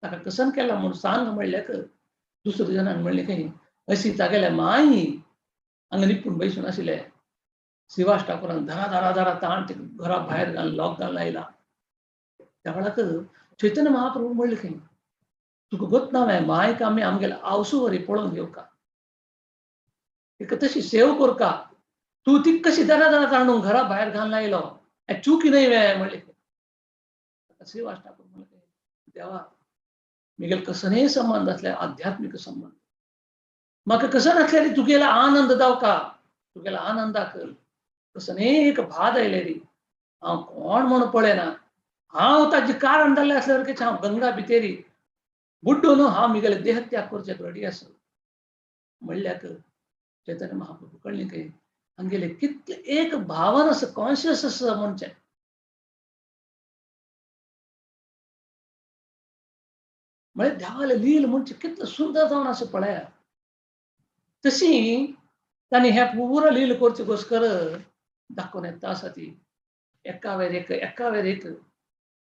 B: ताका कसन केला म्हूण सांग म्हणल्याक दुसऱ्या जाणांनी म्हणलें खंय अशी तागेल्या माय हांगा निपूण बैसून आशिल्ले श्रीवास ठाकुरान धरा धरा धरा ताण ते घरा भायर घालून लॉक घालून आयला त्या वेळाक चैतन्य महाप्रभू म्हणलें खंय तुका गोत ना हांवें मायक आमी आमगेले आवसू वरी पळोवन घेवका तिका तशी सेव करका तू ती कशी धरा धरा ताणून घरा भायर घालून आयलो हें चुकी न्हय वे म्हणलें श्रीवास ठाकूर म्हणलें देवा मिगेल कसनय संबंध आसल्यार आध्यात्मिक संबंध म्हाका कसन आसल्यार तुगेलो आनंद जावका तुगेल्या आनंदाक कसनय एक भाद आयले रे हांव कोण म्हूण पळयना हांव ताजें कारण जाल्लें आसल्यार हांव गंगा भितेरी बुड्डून हांव मिगेले देह त्याग करचें रेडी आसा म्हणल्याक चैतन्य महाप्रभू कळ्ळें खंय आमगेले कितले एक भावन आसा कॉन्शियस आसा मनशें म्हळ्यार देवाले लील म्हणजे कितलें सुंदर जावन आसा पळया तशी तांणी हें पुरो लील करचे घोस्कर दाखोवन येता आसा ती एका वेर एक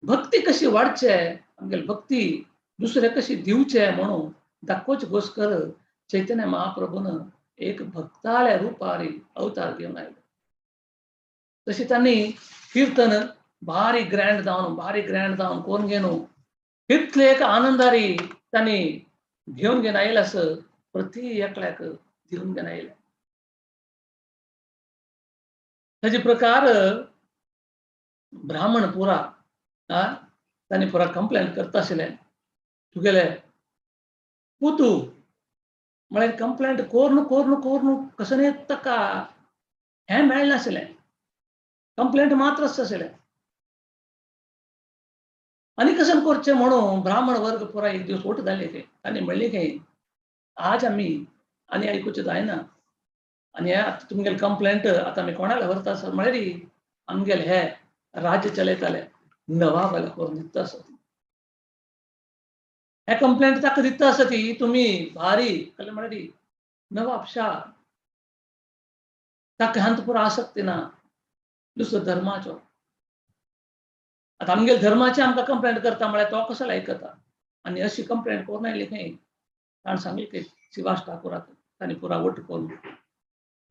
B: भक्ती कशी वाडचे आमगेली भक्ती दुसरे कशी दिवचे म्हणून दाखोवचे घोस्कर चैतन्य महाप्रभून एक भक्ताल्या रुपारी अवतार घेवन आयलो तशी तांणी कीर्तन भारी ग्रँड जावन कोण घेवन कितले एक आनंदारी तांणी घेवन घेवन आयले आस प्रति एकल्याक दिवन घेवन आयले ताजे प्रकार ब्राह्मण पुरा तांणी पुरा कंप्लेंट करता आशिल्ले तुगेले पुतू म्हळ्यार कंप्लेंट कोरून कसनय ताका हें मेळनाशिल्लें कंप्लेंट मात्र आशिल्लें आनी कसन करचें म्हणून ब्राह्मण वर्ग पुरा एक दिवस ओट जाले खंय तांणी म्हणलें खंय आज आमी आनी आयकुचें जायना आनी आतां तुमगेली कंप्लेंट आतां आमी कोणाला व्हरता सर म्हळ्यार आमगेले हे राज्य चलयताले नवाबाला करून दिता आसा हे कंप्लेंट ताका दिता आसा ती तुमी भारी जाल्यार म्हळ्यार नवाब शाह ताका हांत पुरो आसक्ती ना दुसरो धर्माचो आतां आमगेले धर्माचे आमकां कंप्लेंट करता म्हळ्यार तो कसो आयकता आनी अशी कंप्लेंट करून आयली खंय ताणें सांगलें की श्रीवास ठाकुराक तांणी पुरा वट करून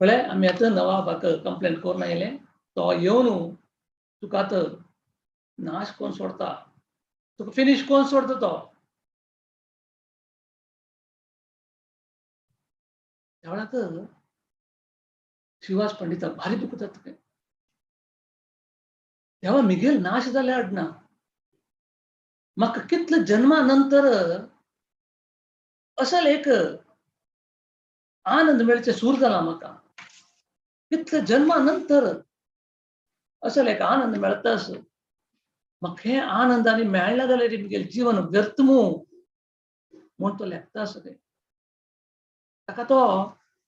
B: पळय आमी आतां नवाबाक कंप्लेंट करून आयले तो येवन तुका आतां नाश कोन्न सोडता तुका फिनिश कोन्न सोडता तो त्या वेळाक श्रीवास पंडिताक भारी दुःख जाता खंय देवा मिगेल नाश जाले आडना म्हाका कितले जन्मा नंतर असल एक आनंद मेळचे सूर जाला म्हाका कितले जन्मा नंतर असल एक आनंद मेळटास म्हाका हे आनंद आनी मेळना जाल्यार मिगेल जीवन व्यर्थ म्हूण तो लेखता आसा खंय ताका तो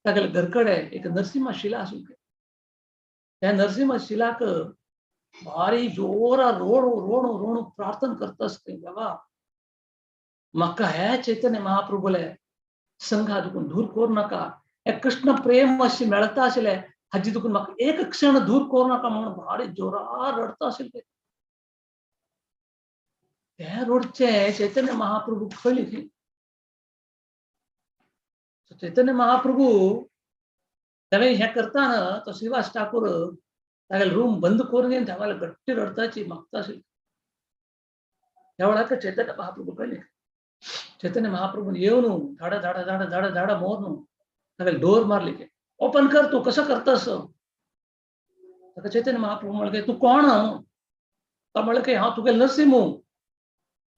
B: तागेले घरकडे एक नरसिंह शिला आसूं त्या नरसिंह शिलाक भारी जोरा रोण प्रार्थना करता आसता देवा म्हाका हे चैतन्य महाप्रभूले संघा दुखून दूर करूं नाका हे कृष्ण प्रेम अशें मेळटा आशिल्लें हाजी दुखून म्हाका एक क्षण दूर करूं नाका म्हणून भारी जोरार रडता आशिल्ले ते रडचे चैतन्य महाप्रभू कळ्ळें खंय चैतन्य महाप्रभू ताणें हें करताना तो श्रीवास ठाकूर तागेले रूम बंद करून घेवन देवाला गट्टी रडताची मागता आशिल्ली त्या वेळाक चैतन्य महाप्रभू कळ्ळें चैतन्य महाप्रभून येवन झाडा झाडा झाडा झाडा झाडा मोरून तागेले डोर मारले ओपन कर तू कसं करतास ताका चैतन्य महाप्रभू म्हणले तू कोण तो म्हणले की हांव तुगे नरसिंह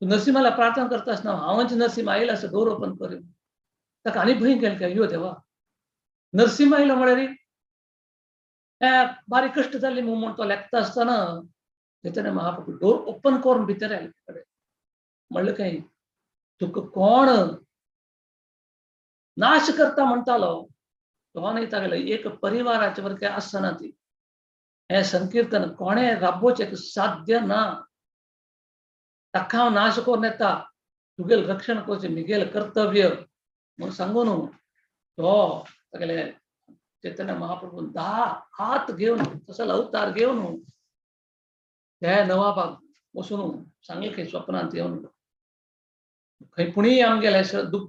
B: तू नरसिंहाला प्रार्थना करता आसतना हांवच नरसिंह आयला असं गौरवपण करेन ताका आनी भंय गेले काय यो देवा नरसिंह आयलो म्हळ्यार बारी कश्ट जाल्ली म्हणून तो लेखता आसतना चैतन्य महाप्रभू डोर ओपन करून भितर आयले कडेन म्हणलें काय तुका कोण नाश करता म्हणटालो तो न्ही तागेलो एक परिवाराचे वरके आसना ती हे संकीर्तन कोणे राबोवचें साध्य ना ताका हांव नाश करून येता तुगेल रक्षण करचें मिगेल कर्तव्य म्हूण सांगून तो तागेले चैतन्य महाप्रभू 10 हात घेवन तसलो अवतार घेवन त्या नवाबाक वचून सांगलें की स्वप्नांत येवन खंय पुणी आमगेले दुःख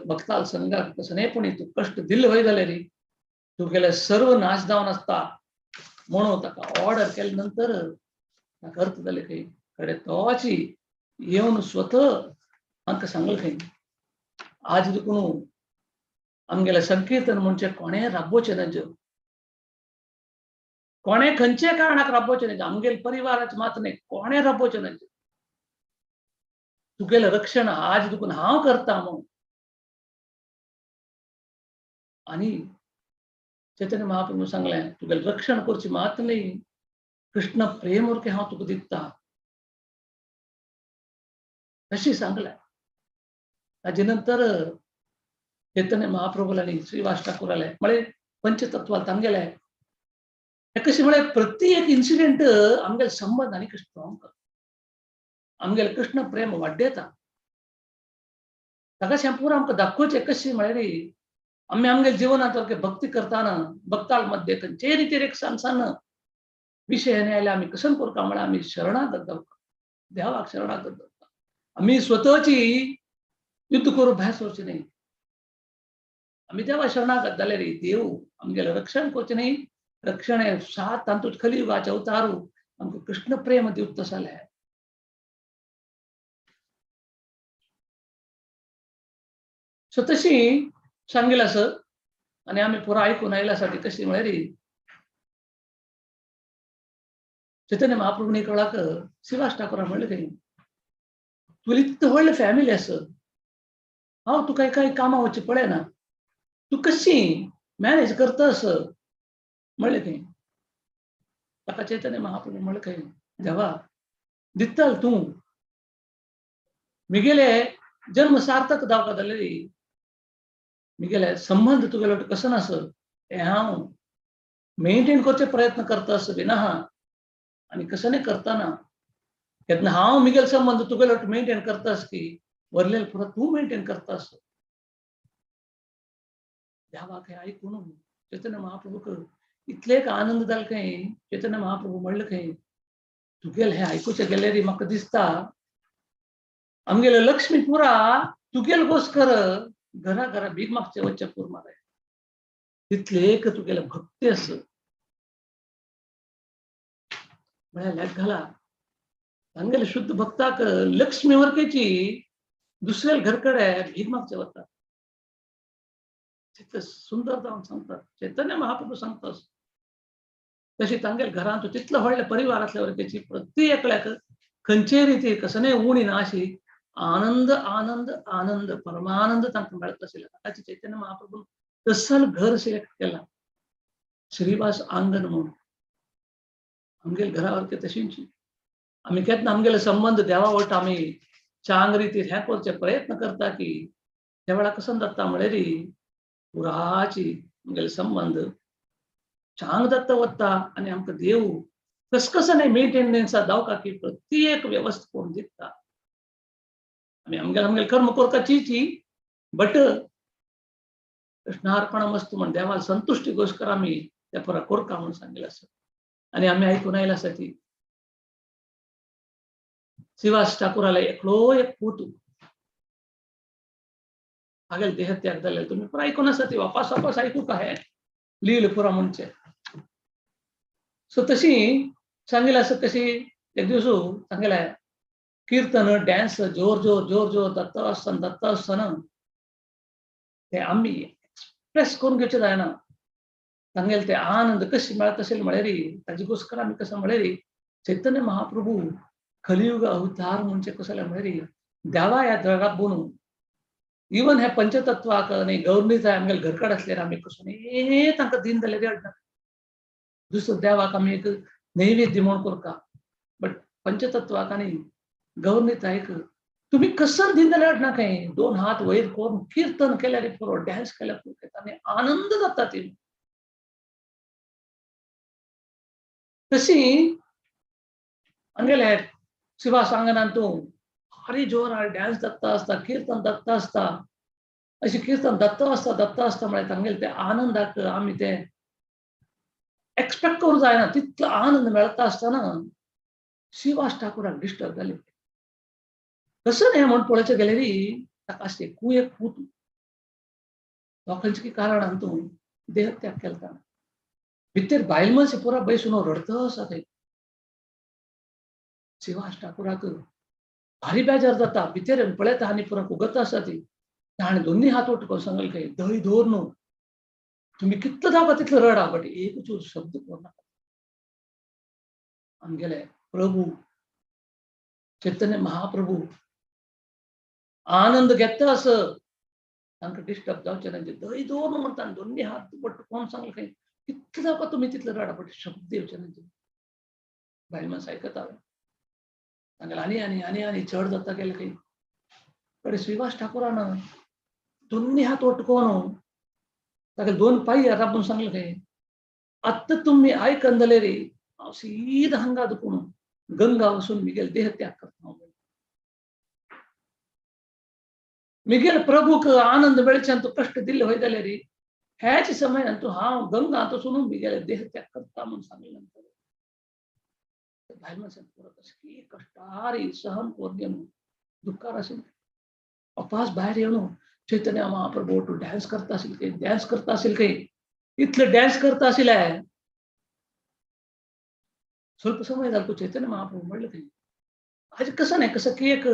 B: भक्ताल संघाक कसने पुणी तू कष्ट दिल्ले वय जाल्यार तुगेले सर्व नाश जावन आसता म्हणून ताका ऑर्डर केले नंतर ताका अर्थ जाले की कडेन तोची येवन स्वता आमकां सांगलें खंय आज देखून आमगेले संकीर्तन म्हणजे कोणे राबोवचें न्हय कोणे खंयचे कारणाक राबोवचें न्हय आमगेले परिवाराचे मात न्हय कोणे राबोवचें न्हय तुगेलें रक्षण आज देखून हांव करता म्हणून आनी चैतन्य महाप्रभू सांगलें तुगेलें रक्षण करचें मात न्हय कृष्ण प्रेम वरके हांव तुका दिता अशी सांगलें ताजे नंतर चैतन्य महाप्रभूलांनी श्रीवास ठाकुराले म्हळ्यार पंचतत्वाल तांगेले कशें म्हळ्यार प्रत्येक इन्सिडेंट आमगेले संबंध आनी स्ट्रॉंग करता आमगेले कृष्ण प्रेम वाडयता ताका शेंपूर आमकां दाखोवचें कशें म्हळ्यार आमी आमगेल्या जिवनांत भक्ती करताना भक्ताल मध्ये खंयचेय रितीर एक सांसान विशय आयले आमी कसं करता म्हळ्यार आमी शरणागत जावता देवाक शरणागत जावता आमी स्वताची युद्ध करून भायर सरचें न्हय आमी देवा शरणागत जाल्यार देव आमगेलें रक्षण करचें न्हय रक्षण हे 7 तांतूच कलियुगाचे अवतारू आमकां कृष्ण प्रेम दिवता जाल्यार सो तशी सांगिल्लें आसा आनी आमी पुरो आयकून आयला आसा ती कशी म्हळ्यार चैतन्य महाप्रभून एक वेळाक श्रीवास ठाकुरान म्हणलें की तुवें इतली व्हडली फॅमिली आसा हांव तुका एका कामां वचचें पळयना तूं कशी मॅनेज करतास म्हणलें की ताका चैतन्य महाप्रभू म्हणलें की देवा दितल तूं मिगेले जन्म सार्थक जावपाक जाल्यार मिगेले संबंध तुगेलो कसो आस हे हांव मेंटेन करचे प्रयत्न करतास विनाहा आनी कसं करतना केन्ना हांव मिगेल संबंध तुगेलो मेंटेन करतास की वरलेल पुरो तूं मेंटेन करतास देवाक हें आयकून चैतन्य महाप्रभूक इतले आनंद जालो खंय चैतन्य महाप्रभू म्हणलें खंय तुगेलें हें आयकुचें गेल्यार म्हाका दिसता आमगेले लक्ष्मीपुरा तुगेल घोस्कर घरा घरा भीक मागचे वच्चे पुरमार तितले एक तुगेले भक्ती आस म्हळ्यार लेख घाला तांगेले शुद्ध भक्ताक लक्ष्मी वरकेची दुसऱ्या घर कडेन भीक मागचे वता तितले सुंदर जावन सांगतात चैतन्य महाप्रभू सांगतात तशी तांगेले घरांत तितलो व्हडले परिवारांतल्या वरकेची प्रत्येकल्याक खंयचे रिती कसने उणी ना अशी आनंद आनंद आनंद परमानंद तांकां मेळत आशिल्लो ताकाची चैतन्य महाप्रभू तसल घर सिलेक्ट केला श्रीवास आंगण म्हणून आमगेले घरा वरके तशींची आमी केन्ना आमगेले संबंध देवा वटा आमी चांग रितीर हे करचे प्रयत्न करता की त्या वेळा कसं जाता म्हळ्यार पुराची आमगेले संबंध चांग जाता वता आनी आमकां देव कसकसने मेंटेनन्सा जावका की प्रत्येक व्यवस्था करून दिता आमी आमगेले कर्म करपाची बट कृष्णार्पणमस्तु म्हण देवाला संतुष्टी घोस्कर आमी त्या पुरा करता म्हणून सांगिल्लें आसा आनी आमी आयकून आयला आसा ती श्रीवास ठाकुराले एकलो एक पूत हागेल देह त्याग जाले तुमी पुरो आयकून आसा ती वापस वापस आयकूंक हे लील पुरो म्हणचे सो तशी सांगिल्लें आसा कशी एक दिवस सांगिल्लें कीर्तन डॅन्स जोर जोर जोर जोर दत्ता आसतना ते आमी एक्सप्रेस करून घेवचे जायना तांगेल ते आनंद कशी मेळत असेल म्हळ्यार ताजे घोस्कर आमी कसं म्हळ्यार चैतन्य महाप्रभू कलियुग अवतार म्हणजे कसले म्हळ्यार देवा ह्या जगात बनून इवन हे पंचतत्वाक न्ही गौरनीच आमगेले घरकाड असल्यार आमी कसो तांकां दिन जाल्यार देडना दुसरो देवाक आमी एक नैवेद्य म्हूण करता बट पंचतत्वाक आनी गौरनीतायक तुम्ही कसर दिन जाल्यार नाका 2 हात वयर करून कीर्तन केल्यार पुरो डान्स केल्यार पुरो आनी आनंद जाता ती तशी आमगेले शिवा सांगनांतू भारी जोरान डान्स जाता आसता कीर्तन जाता आसता अशी कीर्तन जाता आसता म्हळ्यार तांगेले ते आनंदाक आमी ते एक्सपेक्ट करूं जायना तितलो आनंद मेळटा आसतना शिवास ठाकुराक डिस्टर्ब जाले कसं नाही म्हणून पळोवचें गेल्यार ताका एकू एक पूत लोकांची कारणांतू देह त्याग केला भितर बायल मनीस पुरा बसून रडतो आसा थंय शिवास ठाकुराक भारी बेजार जाता भितर पळयता आनी पुरा फुगत आसा ती ताणें दोन्ही हात उठोवन सांगलें खंय दय दवर न्हू तुम्ही कितलो जावपा तितलो रडा बट एकूच शब्द करनाका आमगेले प्रभू चैतन्य महाप्रभू आनंद घेता आस तांकां डिस्टर्ब जावचें ना दय दवर न्हू म्हणटा दोन्ही हात पట్టుకోन सांगलें खंय कितलो जावपा तुमी तितलो रडा बट शब्द येवचे ना बायल माणूस आयकता तांगेले आनी चड जाता गेलें खंय कडेन श्रीवास ठाकुरान दोन्ही हात पట్టుకోन ताका 2 पाय राबून सांगलें खंय आत्ता तुम्ही आयकन जाल्यार हांव सीदा हांगा दुखून गंगा वचून मिगेल देह त्याग करता मिगेल प्रभूक आनंद मेळच्यान तूं कश्ट दिल्ले वय जाल्यार ह्याच समयान तूं हांव गंगांत वचून मिगेले देह त्याग करता म्हणून सांगले नंतर बायल मनशान पुरो कसली कश्टार सहन करून दुःखार आशिल्लें वापस भायर येवन चैतन्य महाप्रभू तूं डान्स करता आशिल्ले खंय इतले डान्स करता आशिल्ले ಸ್ವಲ್ಪ समय जालो चैतन्य महाप्रभू म्हणलें खंय आज कसं नाही कसं की एक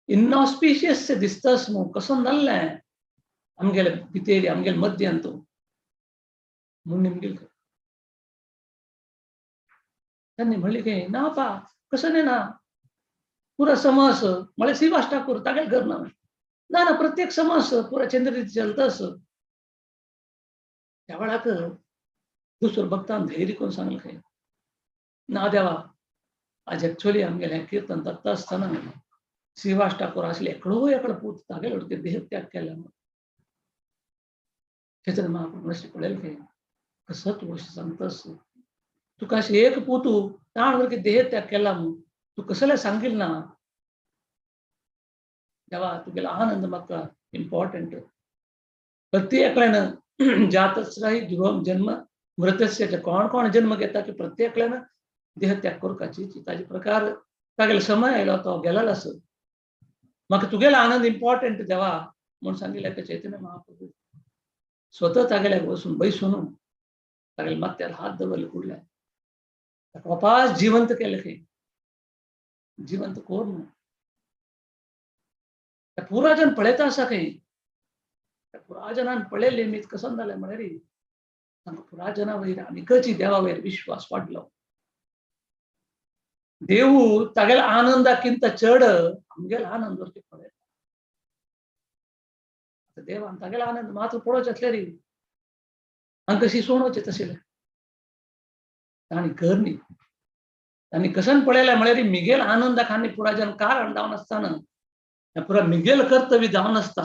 B: इनऑस्पिशियस दिसतास मग कसं जाल्लें आमगेले भितर आमगेले मध्यांत म्हूण निमगेल खंय त्यांनी म्हणलें खंय ना पा कसं नाही ना पुरा समाज म्हळ्यार श्रीवास ठाकूर तागेले घर ना ना ना प्रत्येक समाज पुरा चंद्ररीत चलतास त्या वेळाक दुसरो भक्तान धैर्य करून सांगलें खंय ना देवा आज एक्चुअली आमगेलें कीर्तन जाता आसतना श्रीवास ठाकूर आसले एकड़ो पूत तागेले देह त्याग केला चैतन्य महाप्रभू अशें पळयलें खंय कसो तूं अशें सांगतास तुका अशें एक पूत ताण वरके देह त्याग केला म्हणून तूं कसले सांगिल ना देवा तुगेलो आनंद म्हाका इम्पॉर्टंट प्रत्येकल्यान जातस्राही ध्रुवम जन्म मृतस्य कोण कोण जन्म घेता की प्रत्येकल्यान देह त्याग करपाची ताजे प्रकार तागेलो समय आयलो तो गेलेलो आसा म्हाका तुगेलो आनंद इम्पॉर्टंट देवा म्हूण सांगिल्लें ते चैतन्य महाप्रभू स्वता तागेल्या वचून बैसून तागेल्या माथ्यार हात दवरले कुडले ताका वापस जिवंत केलें खंय जिवंत कोर न्हू त्या पुराजन पळयता आसा खंय त्या पुराजनान पळयलें मीत कसं जालें म्हळ्यार तांकां पुराजना वयर आनीकची देवा वयर विश्वास वाडलो देव तागेल्या आनंदाकिंत चड आमगेलो आनंद वरती पळयता देवान तागेलो आनंद मात्र पळोवचें आसल्यार हांकां शिसवण वचें आशिल्लें तांणी करनी तांणी कसन पळयलें म्हळ्यार मिगेल आनंदाक आनी पुराजन कारण जावन आसतना पुरा मिगेल कर्तव्य जावन आसता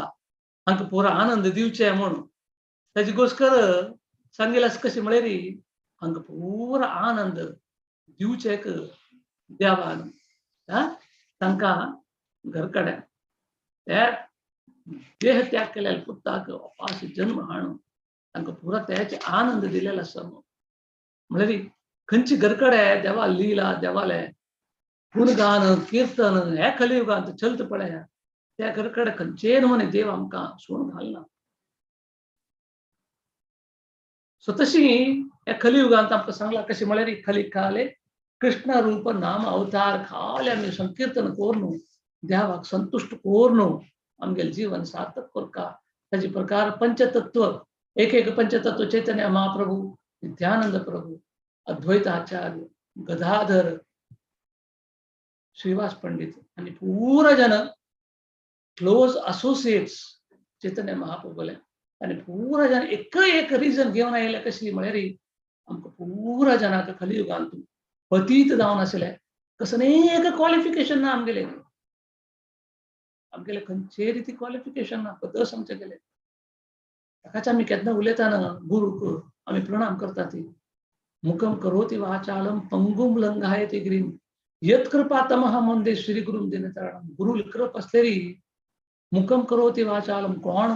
B: हांकां पुरो आनंद दिवचें म्हूण ताजे घोस्कर सांगिल्लें आसा कशें म्हळ्यार हांकां पुरो आनंद दिवचेक देवान तांकां घरकड्याक त्या देह त्याग केलेल्या पुताक वापस जन्म हाडून तांकां पुरो तेचे आनंद दिलेलो आसा म्हळ्यार खंयची घरकडे देवा लीला देवाले गुणगान कीर्तन हे कलियुगांत चलता पळय त्या घरकडे खंयचेय नमुने देव आमकां सोडून घालना सो तशी ह्या कलियुगांत आमकां सांगलां कशें म्हळ्यार कलिकाले कृष्ण रूप नाम अवतार खाले आमी संकीर्तन करून देवाक संतुष्ट करून आमगेलें जीवन सार्थक करता ताजे प्रकार पंचतत्व एक एक पंचतत्व चैतन्य महाप्रभु, नित्यानंद प्रभु, अद्वैत आचार्य, गदाधर, श्रीवास पंडित आणि पूरा जन क्लोज असोसिएट्स चैतन्य महाप्रभूले आणि पूरा जन एक रीजन घेऊन आयले कशी म्हळ्यार आमकां पूरा जनाक कलियुगांतून पतीत जावन आसले कसलें क्वालिफिकेशन ना आमगेले खंयचे रीती क्वालिफिकेशन ना बदस आमचे गेले ताकाच आमी केन्ना उलयतना गुरूक आमी प्रणाम करता ती मुखम करोति वाचालम पंगुम लंघायते गिरिम यत् कृपातमः वंदे श्री गुरुम दिनतरणम गुरु कृप असलेली मुखम करोति वाचालम कोण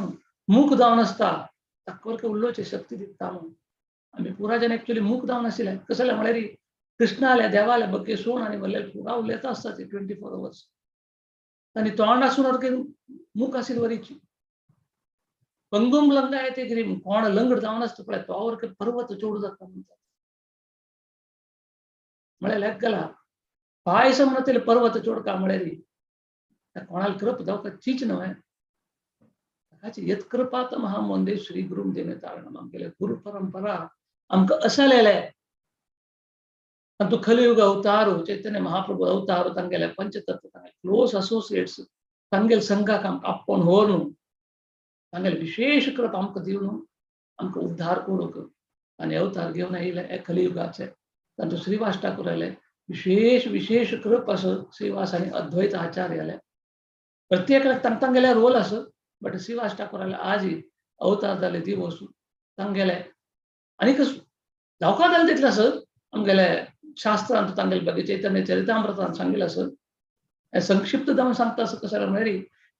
B: मूक जावन आसता ताका उल्लोचे शक्ती दिता म्हणून आमी पुरा जन एक्चुअली मूक जावन आशिल्ले कशें जालें म्हळ्यार कृष्णाल्या देवाल्या बग्गे सोण आनी म्हणल्यार पुरा उलयता आसता ती 24 hours आनी तोंड आसून मूक आशिल्ली वरीची पंगुम लंघायते गिरिम कोण लंगड जावन आसता पळय तो वर पर्वत चोड जाता म्हणटा म्हळ्यार लेख गेला पाय समनतील पर्वत चोडका म्हळ्यार कोणाला कृप जावका चीच न्हय ताची यत् कृपात महाम वंदे श्री गुरुम दिनतारणम आमगेले गुरु परंपरा आमकां असलेले आनी तो कलियुग अवतार चैतन्य महाप्रभु अवतार तांगेले पंचतत्व तांगेले क्लोज असोसिएट्स तांगेले संघाक आमकां आपोवन व्हरून तांगेले विशेष कृप आमकां दिवन आमकां उद्धार करूंक आनी अवतार घेवन आयले हे कलियुगाचे तांचो श्रीवास ठाकूर आयले विशेष कृप असो श्रीवास आनी अद्वैत आचार्य प्रत्येकाक तांगेले रोल असो बट श्रीवास ठाकूर आज अवतार जाले दिवस तांगेले आनी जावका जालें तितलें आसत आमगेले शास्त्रांत तांगेले बगे चैतन्य चरितामृतांत सांगिल्लें आसत हें संक्षिप्त जावन सांगता आसत कशें म्हळ्यार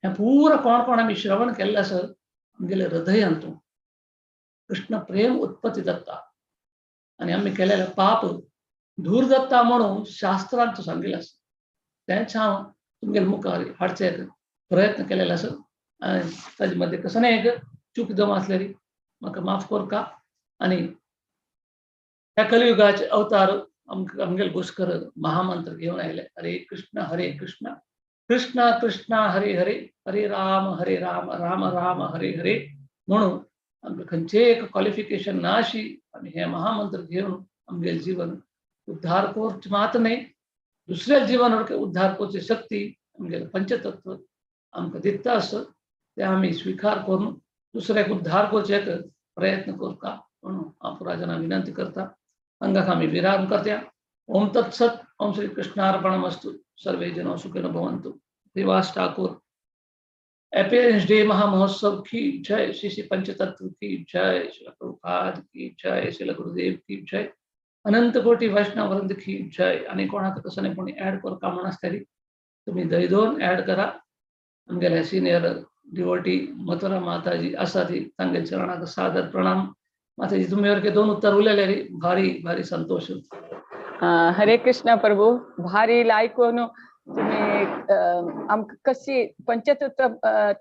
B: हें पुरो कोण आमी श्रवण केल्लें आसत आमगेले हृदयांतून कृष्ण प्रेम उत्पत्ती जाता आनी आमी केलेले पाप दूर जाता म्हणून शास्त्रांत सांगिल्लें आसा तेंच हांव तुमगेले मुखार हाडचे प्रयत्न केलेले आसा आनी ताजे मदीं कसलें चूक जावन आसलेली म्हाका माफ करता आनी ह्या कलियुगाचे अवतार आमगेले घुसकर महामंत्र घेवन आयले हरे कृष्ण कृष्ण कृष्ण हरे हरे हरे राम राम राम हरे हरे म्हणून आमकां खंयचें एक क्वॉलिफिकेशन ना अशी आमी हे महामंत्र घेवन आमगेलें जीवन उद्धार करचें मात न्हय दुसऱ्या जिवनाक उद्धार करची शक्ती आमगेलें पंचतत्व आमकां दिता आसत ते आमी स्विकार करून दुसऱ्याक उद्धार करचेक प्रयत्न करता म्हणून हांव पुराय जाणांक विनंती करता हांगाक आमी विराम करया ओम तत्सत ओम श्री कृष्णार्पणमस्तु सर्वे जनो सुखिनो भवन्तु श्रीवास ठाकुर अपीयरेंस डे महामहोत्सव की जय श्री पंचतत्व की जय श्री प्रभुपाद की जय श्री गुरुदेव की जय अनंत कोटी वैष्णव वृंद की जय आणि कोणाक कसं कोणी ऍड करता म्हण आसतली तुम्ही दयदोन ऍड करा आमगेले सिनियर डिवोटी मथुरा माताजी आसा ती तांगे चरणाक सादर प्रणाम माताजी तुम्ही वरके 2 उत्तर उलयले रे भारी भारी संतोष
C: हरे कृष्ण प्रभू भारी लायकोन तुम्ही आमकां कशी पंचतत्व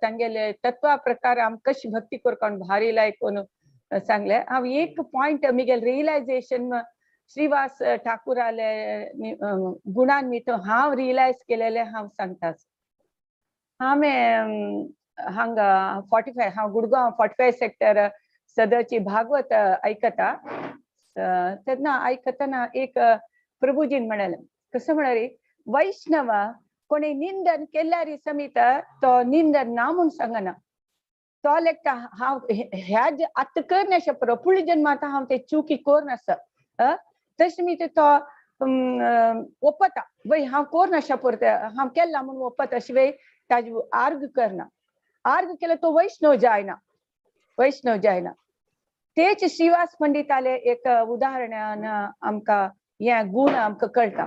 C: तांगेले तत्वा प्रकार आमकां कशी भक्ती करपाक भारी लायकोन सांगले हांव एक पॉइंट मिगेल रियलायझेशन श्रीवास ठाकुराले गुणान मी तो हांव रियलायज केलेले हांव सांगता हांवें हांगा 45 हांव गुडगांव 45 सेक्टर सदरची भागवत आयकता तेन्ना आयकतना एक प्रभुजीन म्हणाले कसं म्हणाले वैष्णव कोणी निंदन केल्यारी समीत तो निंदन ना म्हणून सांगना तो लेखता हांव ह्या आतां करनाशे पुरो फुडल्या जन्मांत हांव ते चुकी करनासता तशें मी तो ओपता वय हांव करनाशे पुरो हांव केला म्हणून ओपता शिवाय ताजे आर्ग करना आर्ग केल्यार तो वैष्णव जायना तेच श्रीवास पंडिताले एक उदाहरणान आमकां हे गुण आमकां कळटा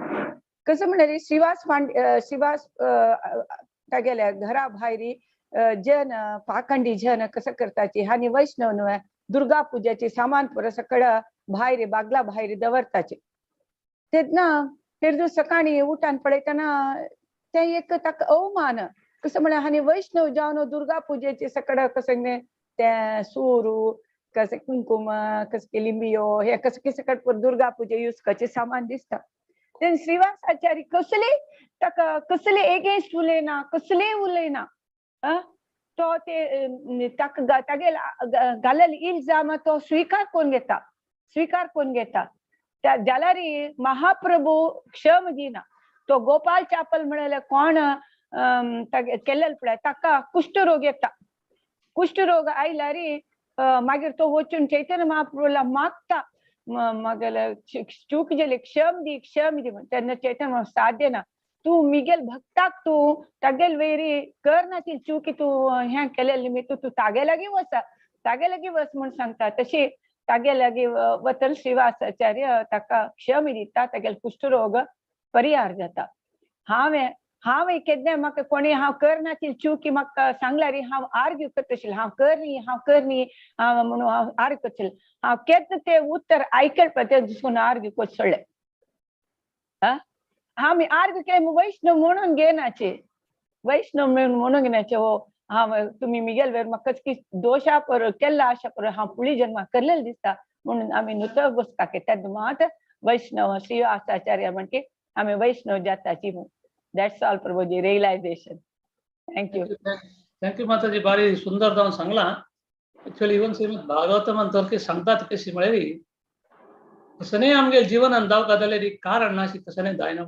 C: कसं म्हळ्यार श्रीवास तागेल्या घरा भायरी जन पाखंडी जन कसं करताची हानी वैष्णव न्हय दुर्गा पुजेची सामान पुरो सकळ भायर बागला भायर दवरताचे तेन्ना तेजो सकाळी उठान पळयतना ते एक ताका अवमान कसं म्हळ्यार हानी वैष्णव जावन दुर्गा पुजेची सकळ कसं ते सूरू कसे कुंकुम कसके लिंबियो हे कसके सकट दुर्गा पुजे यूज करचे सामान दिसता तेन श्रीवास आचार्य कसले ताका कसले एगेन्स्ट उलयना कसले उलयना तो ते तागेल घालेल इल्जाम तो स्वीकार कोण घेता त्या जाल्यारी महाप्रभू क्षम दिना तो गोपाल चापल म्हणाले कोण केलेल पळय ताका कुष्ठरोग आयल्यारी मागीर तो वचून चैतन्य महाप्रभूला मागता मागेल चूक जेली क्षम दी म्हण तेन्ना चैतन्य महाप्रभू साथ देना तू मिगेल भक्ताक तू तागेल वेरी कर नातील चूक तू हे केलेल निमित्त तू तागे लागी वस म्हण सांगता तशी तागे लागी वतन श्रीवासाचार्य ताका क्षम दिता तागेल कुष्ठरोग परिहार जाता हांव केन्ना म्हाका कोणी हांव करनातील चूक म्हाका सांगल्यार हांव आर्ग्यू करतशिल्लें हांव करनी म्हणून हांव आर्ग्यू करतलें हांव केन्ना ते उत्तर आयकल पळय दिसून आर्ग्यू करता सोडलें हांव आर्ग्यू केलें वैष्णव म्हणून घेनाचे हो हांव तुमी मिगेल वेर म्हाका की दोशा पर केल्ला आशा पर हांव फुडली जन्मा करलेलें दिसता म्हणून आमी नुतळ बसका तेन्ना मात वैष्णव श्रीवासाचार्य म्हणटी आमी वैष्णव जाताची That's all, Prabhuji, realization. Thank you.
B: Thank you, Mataji. Bari sundar जाऊन सांगला. Actually, even श्रीमद भागवतम अंतर के सांगतात कशी म्हळेरी कसने आमगेल जीवन अंदाव कादलेरी कारण नाशी कसने दायना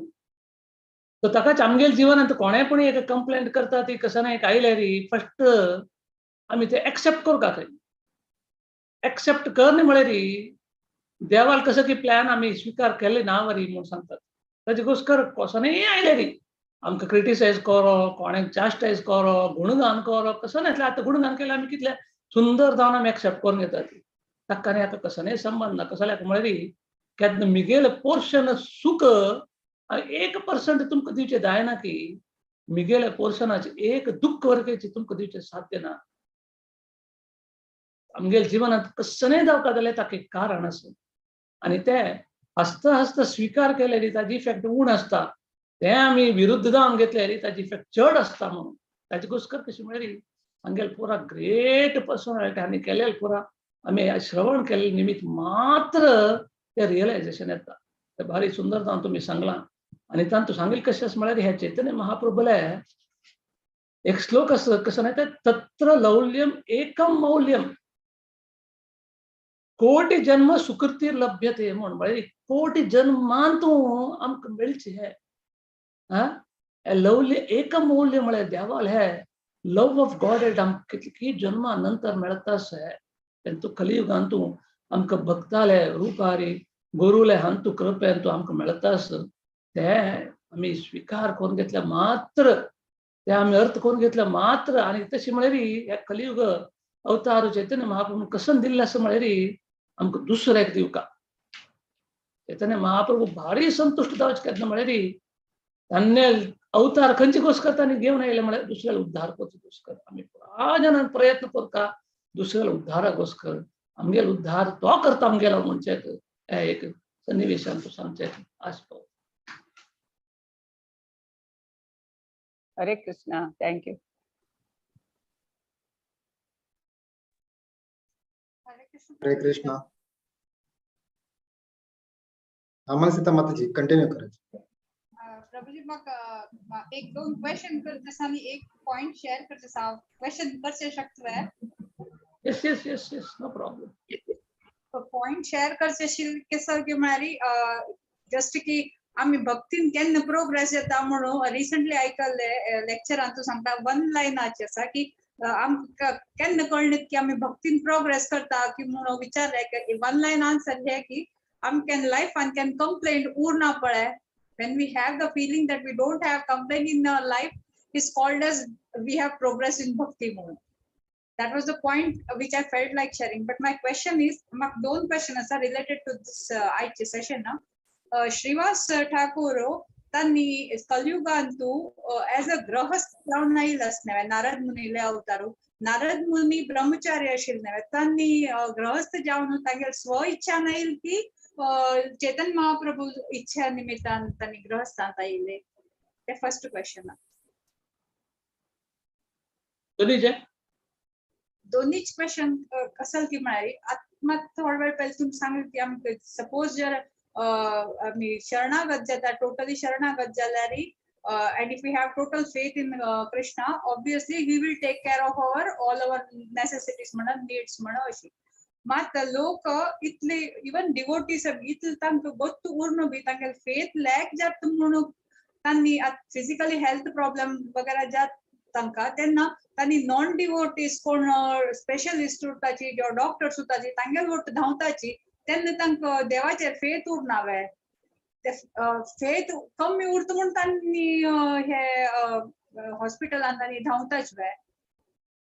B: तो ताकाच आमगेल जीवन अंत कोणे पण एक कंप्लेंट करता ती कसने एक आयलेरी फर्स्ट आमी ते एक्सेप्ट करता खंय एक्सेप्ट करने म्हळेरी देवाल कसं की प्लॅन आमी स्वीकार केले ना वरी म्हणून सांगतात ताजे घोस्कर कसने आयलेरी आमकां क्रिटिसायज करो कोणेक चास्टायज करो गुणगान करो कसं नाही आता गुणगान केलं आम्ही कितले सुंदर जावन आमी एक्सेप्ट करून घेतात ताका आनी हाका कसले संबंध ना कसल्याक म्हळ्यार केन्ना मिगेल पोर्शन सुख 1% तुमकां दिवचे जायना की मिगेल पोर्शनाचे एक दुःख वर्गाचे तुमकां दिवचे साध्य ना आमगेल जिवनात कसले जावका जाल्यार ताका एक कारण आसा आनी ते हसता स्वीकार केलेली ताजी इफेक्ट उण आसता ते आमी विरुद्ध जावन घेतलेली ताजी इफेक्ट चड आसता म्हणून ताजे घोस्कर कशी म्हळ्यार आमगेल पुरा ग्रेट पर्सनॅलिटी आनी केलेले पुरा आमी श्रवण केले निमित्त मात्र ते रियलायझेशन येता ते भारी सुंदर जावन तुमी सांगलां आनी तांतू सांगिल्लें कशें आसा म्हळ्यार हे चैतन्य महाप्रभुले एक श्लोक आसा कसो नाही तत्र लौल्यम एकम मौल्यम कोटि जन्म सुकृती लभ्यते म्हणून म्हळ्यार कोटि जन्मान तूं आमकां मेळचें लवल्य एक मौल्य म्हळ्यार देवाल है लव ऑफ गॉड एट आमकां कितली जन्मा नंतर मेळतास तूं कलियुगान तूं आमकां भक्ताले रुपारी गुरुले हांतू कृपेन तूं आमकां मेळतास ते आमी स्वीकार करून घेतल्या मात्र ते आमी अर्थ करून घेतल्या मात्र आनी तशें म्हळ्यार हे कलियुग अवतार चैतन्य महाप्रभू कसन दिल्ले आसा म्हळ्यार आमकां दुसऱ्याक दिवका चैतन्य महाप्रभू भारी संतुश्ट जावचे केन्ना म्हळ्यार तान्ने अवतार खंयचे घोस्कर तांणी घेवन आयले म्हळ्यार दुसऱ्याला उद्धार करचो घोस्कर आमी पुरा जनान प्रयत्न करता दुसऱ्याला उद्धारा घोस्कर आमगेलो उद्धार तो करता आमगेलो म्हणचे एक सन्निवेशान तूं सांगचें आसपाव
C: हरे कृष्णा थँक यू
A: हरे कृष्णा सीता माताजी कंटिन्यू करायचं
D: प्रभुजी म्हाका एक दोन क्वेश्चन करता आनी एक पॉइंट शेअर करता हांव क्वेश्चन करचे शकता
B: yes no problem
D: point share करचे केसर की म्हळ्यार जस्ट की आमी भक्तीन केन्ना प्रोग्रेस येता म्हणून रिसंटली आयकल्ले लेक्चरान तूं सांगता वन लायनाची आसा की आमकां केन्ना कळ्ळें की आमी भक्तीन प्रोग्रेस करता की म्हणून विचारले वन लायन आन्सर हे की आमकां लायफान केन्ना कंप्लेंट उरना पळय when we have the feeling that we don't have complaint in our life is called as we have progress in bhakti mode. That was the point which I felt like sharing. But my question is, mak don questions are related to this IT session na. Srivas Thakur tanni kalyugantu as a grahast जावन आयिल्लो आसना नारद मुनीले अवतारू नारद मुनी ब्रह्मचारी आशिल्ले तांणी ग्रहस्थ जावन तांगेल स्व इच्छा नायिल की चैतन्य महाप्रभु इच्छा निमित्तान तांणी ग्रहस्थांत आयिल्ले ते फर्स्ट क्वेश्चन दोनीच क्वेश्चन असल की म्हळ्यार आत्मा थोडा वेळ पयलीं तुमी सांगलें की आमकां सपोज जर आमी शरणागत जाता टोटली शरणागत जाल्यार and if we have total faith in Krishna, obviously he will take care of all our necessities म्हणा, needs म्हणा अशी. मात लोक इतले इवन डिवोटीज इतले तांक गोत्तु उर्न बी तांके फेथ लॅक जात म्हणून तांनी फिजिकली हेल्थ प्रॉब्लेम वगैरे जात तांका तेन्ना तांनी नॉन डिवोटीज कोण स्पेशलिस्ट उरताची किंवा डॉक्टर्स उरताची तांगे वट धांवताची तेन्ना तांकां देवाचेर फेथ उरनावे. फेथ कमी उरता म्हणून तांणी हे हॉस्पिटलांत तांणी धांवताच वे.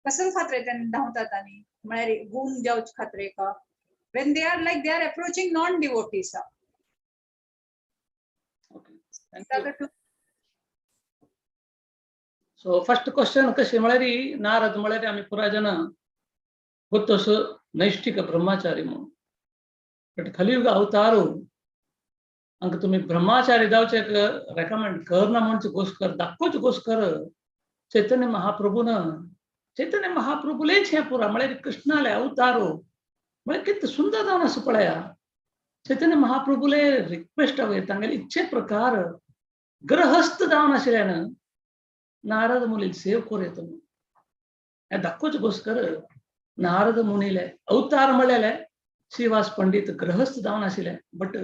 D: कसले खात्रे तेन्ना धांवता तांणी म्हळ्यार गुण जावचे खात्रे का when they are like they are approaching non devotees.
B: Okay, thank you. So first question कशी म्हळ्यार नारद म्हळ्यार आमी पुराय जाणां गोत्तोस नैष्ठिक ब्रह्मचारी म्हणून बट कलियुग अवतारू हांकां तुमी ब्रह्मचारी जावचे रेकमेंड करना म्हणचे गोश्कर दाखोवचे गोश्कर चैतन्य महाप्रभुलेच हें पुरा म्हळ्यार कृष्णाले अवतारो म्हळ्यार कितें सुंदर जावन आसा पळया. चैतन्य महाप्रभुले रिक्वेस्ट हवे तांगेले इच्छे प्रकार गृहस्थ जावन आशिल्ल्यान नारद मुनील सेव कोरयत म्हणून हें दाखोवचे गोश्कर नारद मुनीले अवतार म्हळ्याले श्रीवास पंडित गृहस्थ जावन आशिल्ले बट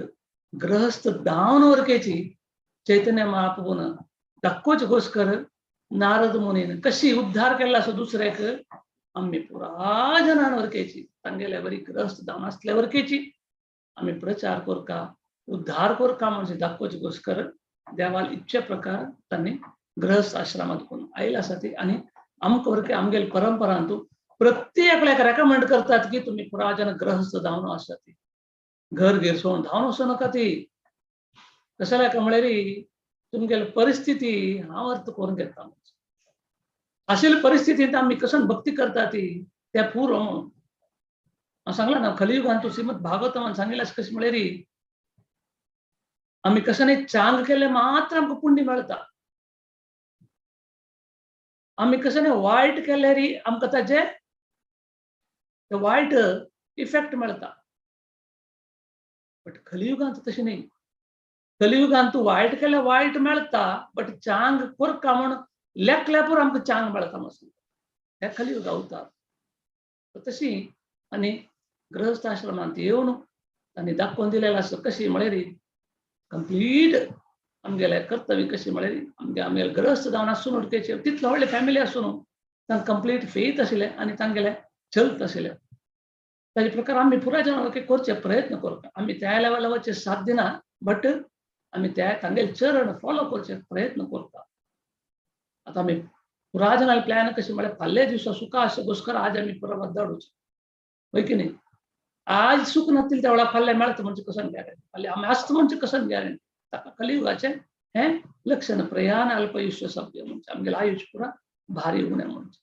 B: गृहस्थ जावन वरकेची चैतन्य महाप्रभून दाखोवचे गोश्कर नारद मुनीन कशी उद्धार केला असो दुसऱ्याक आम्ही पुरा जनान वरकेची तांगेले बरी गृहस्थ जावन आसले वरकेची आम्ही प्रचार कोरका उद्धार कोरका म्हणजे दाखोवचे गोश्कर देवाल इच्छे प्रकार तांणी गृहस्थ आश्रमात कोण आयला आसा ती आनी आमकां वरके आमगेले परंपरांतू प्रत्येकाक रेकमेंड करतात की तुम्ही पुरा जन गृहस्थ जावन आसा ती घर घेर सोडून धांवन वचो नका ती. कशाला का म्हळ्यार तुमगेली परिस्थिती हांव अर्थ करून घेता आशिल्ले परिस्थितींत आमी कसन भक्ती करता ती त्या पुरो म्हणून हांव सांगला ना कलियुगांत तूं श्रीमद भागवतान सांगिल्लें कशें म्हळ्यार आमी कशें चांग केले मात्र आमकां पुण्य मेळटा. आमी कशें वायट केल्यार आमकां ताजे वायट इफेक्ट मेळटा. बट कलियुगांत तशें न्ही. कलियुगांत तूं वायट केल्यार वायट मेळटा बट चांग कोरका म्हूण लेखल्यापूर आमकां चांग मेळटा म्हणून हे कलियुग अवतार. तशी आनी गृहस्थ आश्रमांत येवन तांणी दाखोवन दिलेलें आसा कशी म्हळ्यार कंप्लीट आमगेले कर्तव्य कशी म्हळ्यार आमगेले गृहस्थ जावन आसून उडकेचे तितलो व्हडले फॅमिली आसून तांकां कंप्लीट फेथ आशिल्ले आनी तांगेले चलत आशिल्ले ताजे प्रकार आमी पुराय जन करचे प्रयत्न करता. आमी त्या लेवला वचचे साध्य ना बट आमी त्या तांगेले चरण फॉलो करचे प्रयत्न करता. आतां आमी पुराय जनाले प्लॅन कशें म्हळ्यार फाल्ले दिसा सुखां आसचे घोस्कर आज आमी पुरो वद्दाडुचे होय की न्ही. आज सुख नासतील त्या वेळा फाल्ले मेळटा म्हणजे कसन गॅरंटी फाल्ले आमी आसता म्हणजे कसन गॅरंटी. ताका कलियुगाचे हें लक्षण प्रयाण अल्पयुष्य सभ्य म्हणजे आमगेलें आयुश्य पुरा भारी उणें म्हणजे.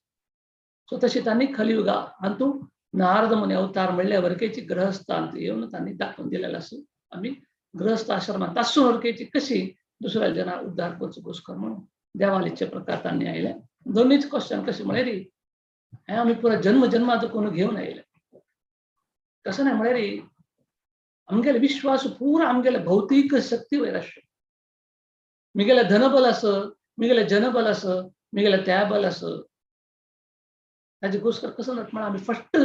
B: सो तशें तांणी कलियुगा हातूं नारद मुनी अवतार म्हणले वरकेची गृहस्थांत येवन तांणी दाखोवन दिलेलें आसा. आमी गृहस्थ आश्रमांत आसून वरकेची कशी दुसऱ्या जनां उद्धार करचो घोस्कर म्हणून देवाले इच्छे प्रकार तांणी आयले. दोनीच क्वेश्चन कशें म्हळ्यार हें आमी पुरो जन्म जन्मांत कोण घेवन आयले. कसं नाही म्हळ्यार आमगेले विश्वास पुरो आमगेले भौतीक शक्ती वयर आसता. म्हगेले धनबल आस म्हगेले जनबल आस म्हगेले त्याबल आस ताजे घोस्कर कसं जाता म्हळ्यार आमी फस्ट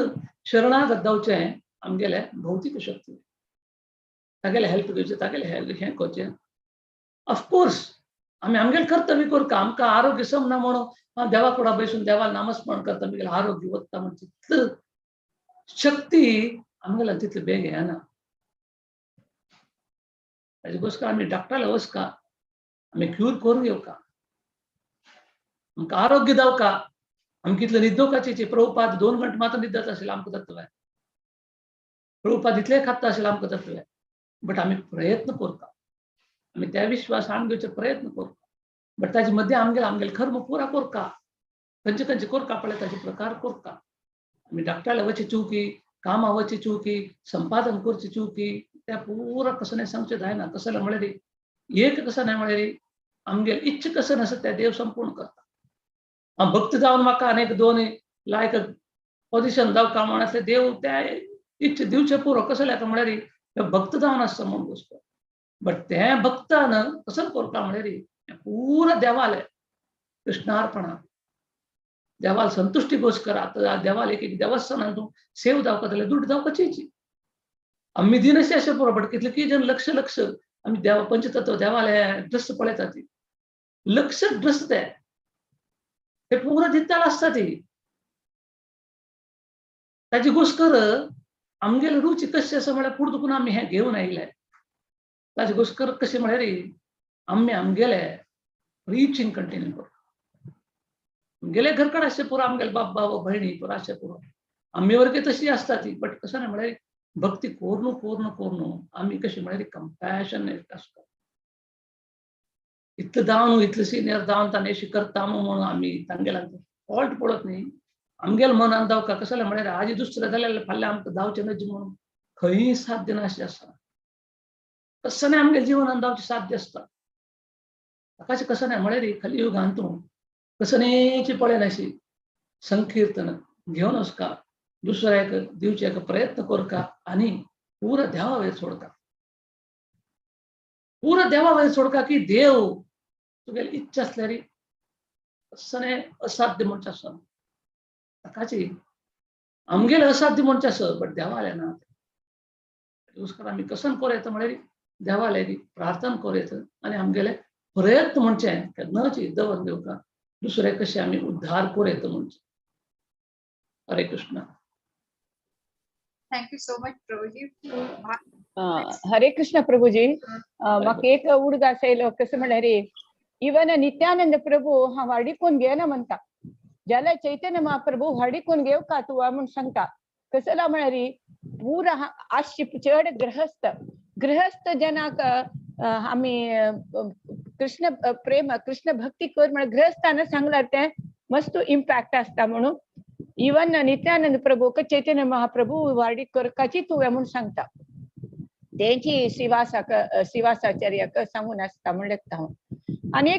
B: शरणागत जावचें आमगेले भौतीक शक्ती तागेले हेल्प घेवचें तागेले हें करचें. ऑफकोर्स आमी आमगेलें कर्तव्य करता. आमकां आरोग्य समना म्हणून देवा कुडा बसून देवाल नामस्मरण करता म्हगेलें आरोग्य वता म्हणजे तितलो शक्ती आमगेल्यान तितले बेग येना. ताजे घोस्कर आमी डॉक्टराले वचका आमी क्यूर करून येवका आमकां आरोग्य जावका. आमी कितले न्हिदोवपाचे प्रभुपाद 2 घंटे मात्र न्हिदत आशिल्ले आमकां जातले. प्रभुपाद इतले खाता आशिल्ले आमकां जातले. बट आमी प्रयत्न करता आमी त्या विश्वास हाडून घेवचे प्रयत्न करता. बट ताजे मध्य आमगेले कर्म पुरा करता खंयचे खंयचे करता पळय ताजे प्रकार करता. आमी डॉक्टराले वचचे चुकी कामां वचचे चुकी संपादन करचे चुकी त्या पुरा कसं नाही सांगचे जायना. कसं म्हळ्यार एक कसं नाही म्हळ्यार आमगेले इच्छा कसं नसता त्या देव संपूर्ण करता. हांव भक्त जावन म्हाका आनीक 2 लायक पोजिशन जावका म्हण आसले देव त्या इच्छा दिवचे पुरो कसं म्हळ्यार भक्त जावन आसता म्हणून घोस्कर बट त्या भक्तानं कसं करता म्हळ्यार पुरा देवालय कृष्णार्पणा देवाल संतुष्टीಗೋಸ್ಕರ आता देवाल एक देवस्थानांत सेव जावपाक जाल्यार दुड्ड जावपाचीच आम्ही दिनशे अशें पुरो बट कितले की जन लक्ष लक्ष आम्ही देवा पंचतत्व देवालय ड्रेस पळयता ती लक्ष ड्रेस ते पुरा दिताल आसता ती ताजे गोश्कर आमगेले रुची कशी असं म्हळ्यार पुढे दुखून आम्ही हे घेऊन आयले ताजे गोश्कर कशें म्हळ्यार आम्ही आमगेले रिचींग कंटिन्यू करता गेले घरकडे असे पुरो आमगेले बाप बाबा भयणी पुरो अशें पुरो आम्ही वरके तशी आसता ती बट कसं नाही म्हळ्यार भक्ती कोरनू आम्ही कशी म्हळ्यार कंपॅशनेट आसता इतलें जावन इतलें सिनियर जावन ताणें अशी करता म्हणून आमी तांगेला फॉल्ट पळत न्ही आमगेले मनान जावका कसं जालें म्हळ्यार आजी दुसरें जाल्यार फाल्यां आमकां जावचें नज म्हणून खंयी साध्य नाशें आसा कसं नाही आमगे जिवनान जावचें साध्य आसता ताकाचें कसं नाही म्हळ्यार कलियुगांत तूं कसनेची पळयन अशी संकीर्तन घेवन वचका दुसऱ्याक दिवचेक प्रयत्न करका आनी पुरा देवा वयर सोडका पुरा देवा वयर सोडका की देव तुगेली इच्छा आसल्यार कसने असाध्य म्हणचे आसा ताकाची आमगेले असाध्य म्हणचे आसा बट देवालय ना दुसकार आमी कसन कोरयता म्हळ्यार देवालय प्रार्थना कोरयता आनी आमगेले प्रयत्न म्हणचे केन्नाची दवर घेवका दुसरे कशे आमी उद्धार कोरयता म्हणचे हरे कृष्ण
D: थँक्यू सो मच प्रभुजी
C: हरे कृष्ण प्रभुजी म्हाका एक उर्ग आसलो कसं म्हळ्यार इवन नित्यानंद प्रभू हांव हाडिकून घेना म्हणटा जाल्यार चैतन्य महाप्रभू हाडिकून घेवका तूं म्हूण सांगता कसं जालां म्हळ्यार पुरा आशी चड गृहस्थ जनाक आमी कृष्ण प्रेम कृष्ण भक्ती कर म्हळ्यार गृहस्थान सांगल्यार ते मस्त इम्पॅक्ट आसता म्हणून इवन नित्यानंद प्रभू चैतन्य महाप्रभू वाडी करकाची तुवें म्हूण सांगता तेंची शिवासाचार्याक सांगून आसता म्हणलें हांव आनी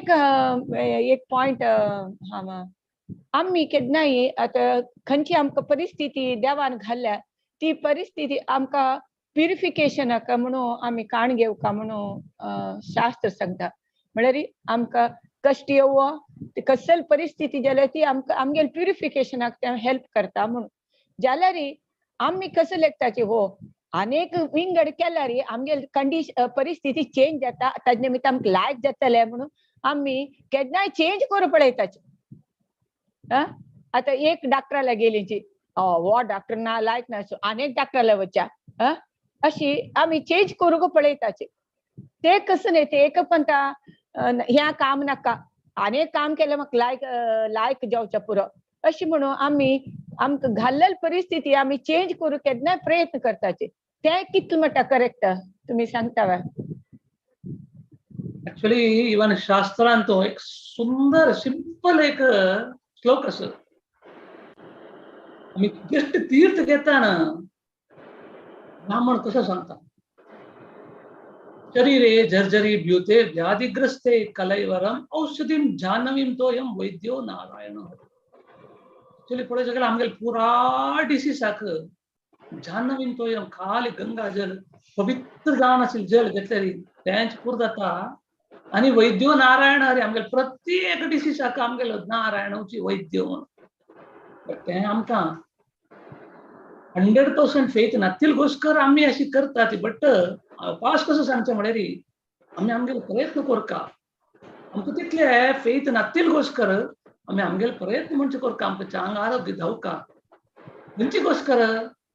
C: एक पॉयंट आमी केन्नाय आतां खंयची आमकां परिस्थिती देवान घाल्ल्या ती परिस्थिती आमकां प्युरिफिकेशनाक म्हणून आमी काण घेवका म्हणून शास्त्र सांगता म्हळ्यार आमकां कश्ट येवो कसली परिस्थिती जाल्यार ती आमकां आमगेल प्युरिफिकेशनाक ते हेल्प करता म्हणून जाल्यार आमी कसं लेखताचे हो अनेक विंगड केल्यार आमगेल कंडिशन परिस्थिती चेंज जाता ताजे निमित्त आमकां लायक जातले म्हणून आमी केन्नाय चेंज करूं पळयताचे आतां एक डॉक्टराला गेलीची हो डॉक्टर ना लायक ना सो अनेक डॉक्टराला वचा अशी आमी चेंज करूंक पळयताचे ते कसं न्ही ते एक म्हणटा ह्या काम नाका अनेक काम केलें म्हाका लायक जावचें पुरो अशी म्हणून आमी आमकां घाल्लेली परिस्थिती आमी चेंज करूंक केन्नाय प्रयत्न करताचे ते कितले म्हणटा करेक्ट तुमी सांगता वा
B: एक्चुअली इवन शास्त्रांत तो एक सुंदर सिंपल एक श्लोक आसा आमी जस्ट तीर्थ घेताना ब्राह्मण कसं सांगता शरीरे झरझरी ब्यूते व्याधिग्रस्ते कलैवरम औषधिम जाह्नवीं तोयम वैद्यो नारायण एक्चुअली पळोवचें गेल्यार आमगेले पुरा डिसीसाक जाह्नवीं तोयम खाली गंगा जल पवित्र जावन आशिल्लें जल घेतल्यार तेंच पुरो जाता आनी वैद्यो नारायण हरी आमगेले प्रत्येक डिसीसाक आमगेलो नारायणाची वैद्य बट तें आमकां 100% फेथ नासतील घोस्कर आमी अशी करता ती बट पास कसं सांगचें म्हळ्यार आमी आमगेले प्रयत्न करता आमकां तितले फेथ नासतील घोस्कर आमी आमगेले प्रयत्न म्हणजे करता आमकां चांग आरोग्य जावका खंयची घोस्कर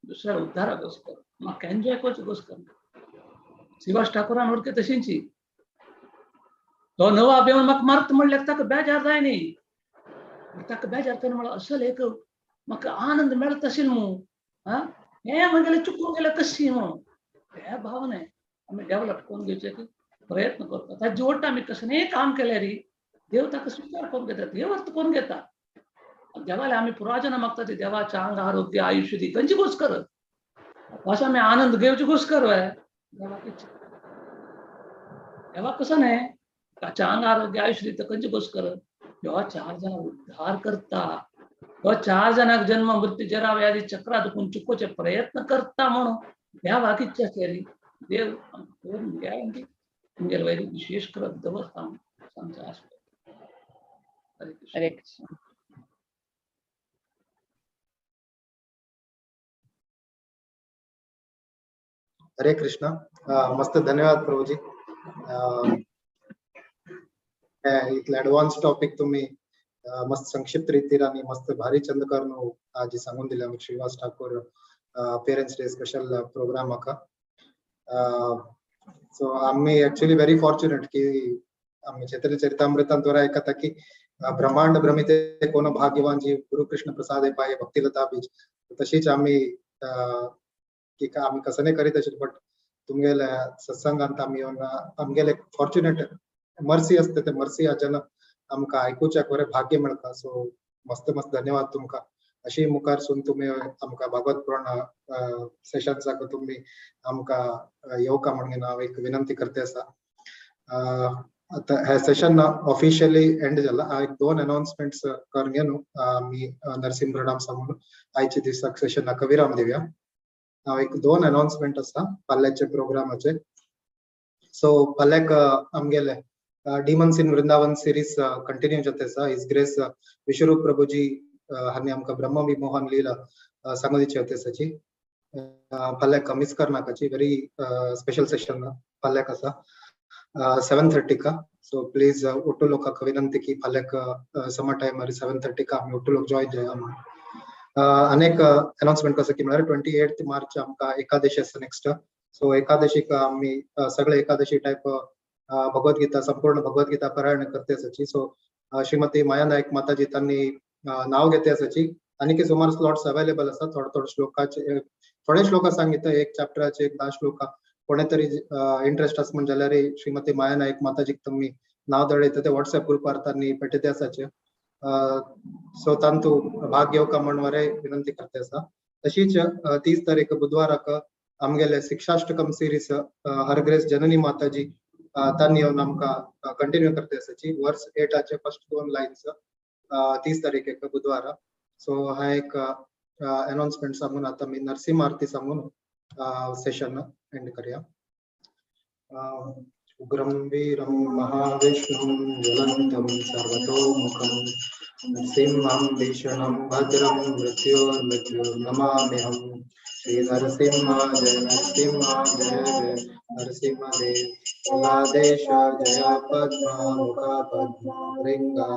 B: दुसऱ्या उद्धारा घोस्कर म्हाका एन्जॉय करचे घोस्कर श्रीवास ठाकुरान ओळखे तशींची तो नवा बेवन म्हाका मारता म्हणल्यार ताका बेजार जाय न्ही ताका बेजार करना म्हळ्यार असल एक म्हाका आनंद मेळत आशिल्लो न्हू हे म्हगेलें चुकून गेलें कशी म्हणून हे भावने आमी डेव्हलप करून घेवचे प्रयत्न करता ताजे जोड आमी कसलेंय काम केल्यार देव ताका स्वीकार करून घेता देव अर्थ करून घेता देवाला आमी पुराजना मागता ते देवाचें आंग आरोग्य आयुश्य दी खंयची घोस्कर अशें आमी आनंद घेवचे घोस्कर देवाक इच्छा देवाक कसं न्ही ताचें आंग आरोग्य आयुश्य दिता खंयची घोस्कर ह्यो 4 जाणां उद्धार करता ह्यो 4 जाणांक जन्म मृत्यू जरा व्याधी चक्रा दुखून चुकोवचे प्रयत्न करता म्हणून देवाक इच्छा आसल्यार देव गॅरंटी तुमगेल वैदिक विशेष कर देवस्थान संचास हरे कृष्ण
C: हरे कृष्ण
A: हरे कृष्ण मस्त धन्यवाद प्रभुजी इतले एडवान्स टॉपिक तुम्ही मस्त संक्षिप्त रीतीन आणि मस्त भारी चंदकरनु आज सांगून दिले आम्ही Shrivas Thakur parents day special program आका सो आम्ही एक्चुअली व्हेरी फॉर्च्युनेट की आम्ही चैतन्य चरितामृतांत द्वारा ऐकता की ब्रह्मांड भ्रमिते कोण भाग्यवान जी गुरुकृष्ण प्रसादे पाये भक्तिलता बीज तशीच आम्ही की आम्ही कसं नाही करीत असेल बट तुमगेले सत्संगांत आम्ही आमगेले फॉर्च्युनेट मर्सी असते ते मर्सी अजन आमका ऐकूच्या बरे भाग्य मिळता सो मस्त मस्त धन्यवाद तुमका अशी मुखार सून तुम्ही आमका भागवत पुराण सेशनचा तुम्ही आमका येवका म्हणून हांव एक विनंती करते असा आता हे सेशन ऑफिशियली एंड झाला एक दोन अनाउन्समेंट्स करून घेऊन मी नरसिंह प्रणाम सांगून आयचे दिवसाक सेशन विराम देऊया एक दोन अनाउन्समेंट असा फाल्यांचे प्रोग्रामाचे सो फाल्याक आमगेले demons in Vrindavan series continue जाते सा हिज ग्रेस विश्वरूप प्रभुजी हांणी आमका ब्रह्म विमोहन लीला सांगून दिवचे होते साची फाल्याक मिस करनाकाची व्हेरी स्पेशल सेशन फाल्याक असा 7:30 का सो प्लीज ओटो लोकांक विनंती की फाल्याक समर टाइम 7:30 का आम्ही ओटो लोक जॉइन जाया अनेक अनाउन्समेंट कसं की म्हळ्यार 28 मार्च आमका एकादशी आसा नेक्स्ट सो एकादशीक आम्ही सगळे एकादशी टाइप भगवद्गीता संपूर्ण भगवद्गीता पारायण करते असाची सो श्रीमती माया नायक माताजी त्यांनी नाव घेते असाची आणि की सुमार स्लॉट्स अवेलेबल असतात थोडे श्लोकाचे थोडे श्लोक सांगितलं एक चॅप्टराचे 10 श्लोक कोणे तरी इंटरेस्ट आस म्हणजे जाल्यार श्रीमती माया नायक माताजीक तुम्ही नाव धाडयता ते व्हॉट्सएप ग्रुपार त्यांनी पेटते असाचे सो तांतू भाग घेवका म्हणून वरे विनंती करते असा तशीच 30 तारीख बुधवाराक आमगेले शिक्षाष्टकम सिरीज हरग्रेस जननी माताजी त्यांनी येऊन आमका कंटिन्यू करते असाची वर्स 8 चे फर्स्ट 2 लाईन्स 30 तारीख बुधवार सो हा एक अनाउन्समेंट सांगून आता मी नरसिंह आरती सांगून सेशन एंड करूया उग्रं वीरं महाविष्णुं ज्वलन्तं सर्वतोमुखं नरसिंहं भीषणं भद्रं मृत्युर्नमाम्यहं श्री नरसिंह जय जय नरसिंहदेव जलादेश जय पद्मामुख पद्मभृङ्गा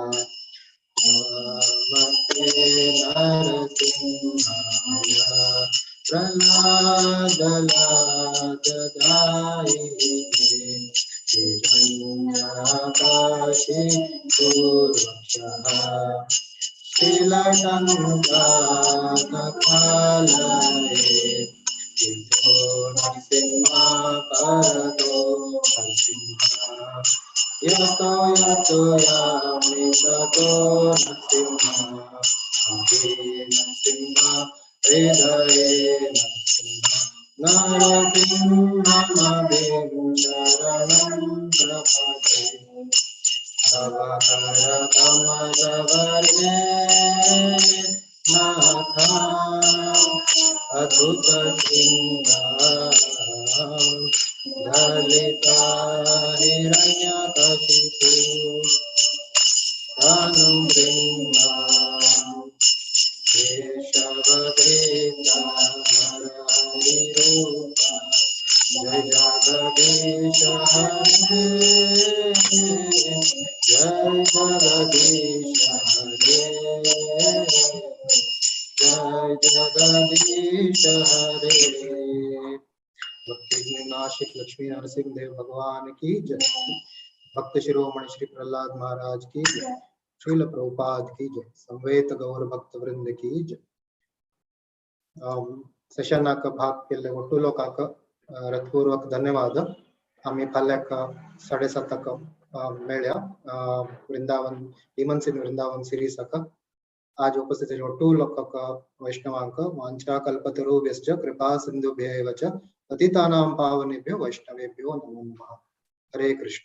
A: प्रह्लादलाददायिने शीलटङ्कालये नरसिंहा परतो नरसिंहा यतो यतो यामि ततो नरसिंहा नरसिंहा हृदये नरसिंहमदेव शरणं प्रपदे अवकर कमलवर्णे नाथा अद्भुत सिंहारं ललिता हिरण्यकशिपु तनुभृङ्गा केशवकृता हरिरूपा जय जगदीश हरे जय जगदीश हरे जय जगदीश हरे भक्ति नाशिक लक्ष्मी नरसिंह देव भगवान की जय भक्त शिरोमणि श्री प्रहलाद महाराज की जय श्रील प्रभुपाद की जय संवेत गौर भक्त वृंद की जय सेशनाक भाग केले ओटू लोकांक हृदयपूर्वक धन्यवाद आम्ही फाल्याक 7:30 मेळ्या वृंदावन डीमन्स इन वृंदावन सिरीजाक आज उपस्थित ओटू लोकांक वैष्णवांक वांछा कल्पतरुभ्यश्च कृपा सिंधुभ्यैव च पतितानां पावनेभ्यो वैष्णवेभ्यो नमो नमः हरे कृष्ण।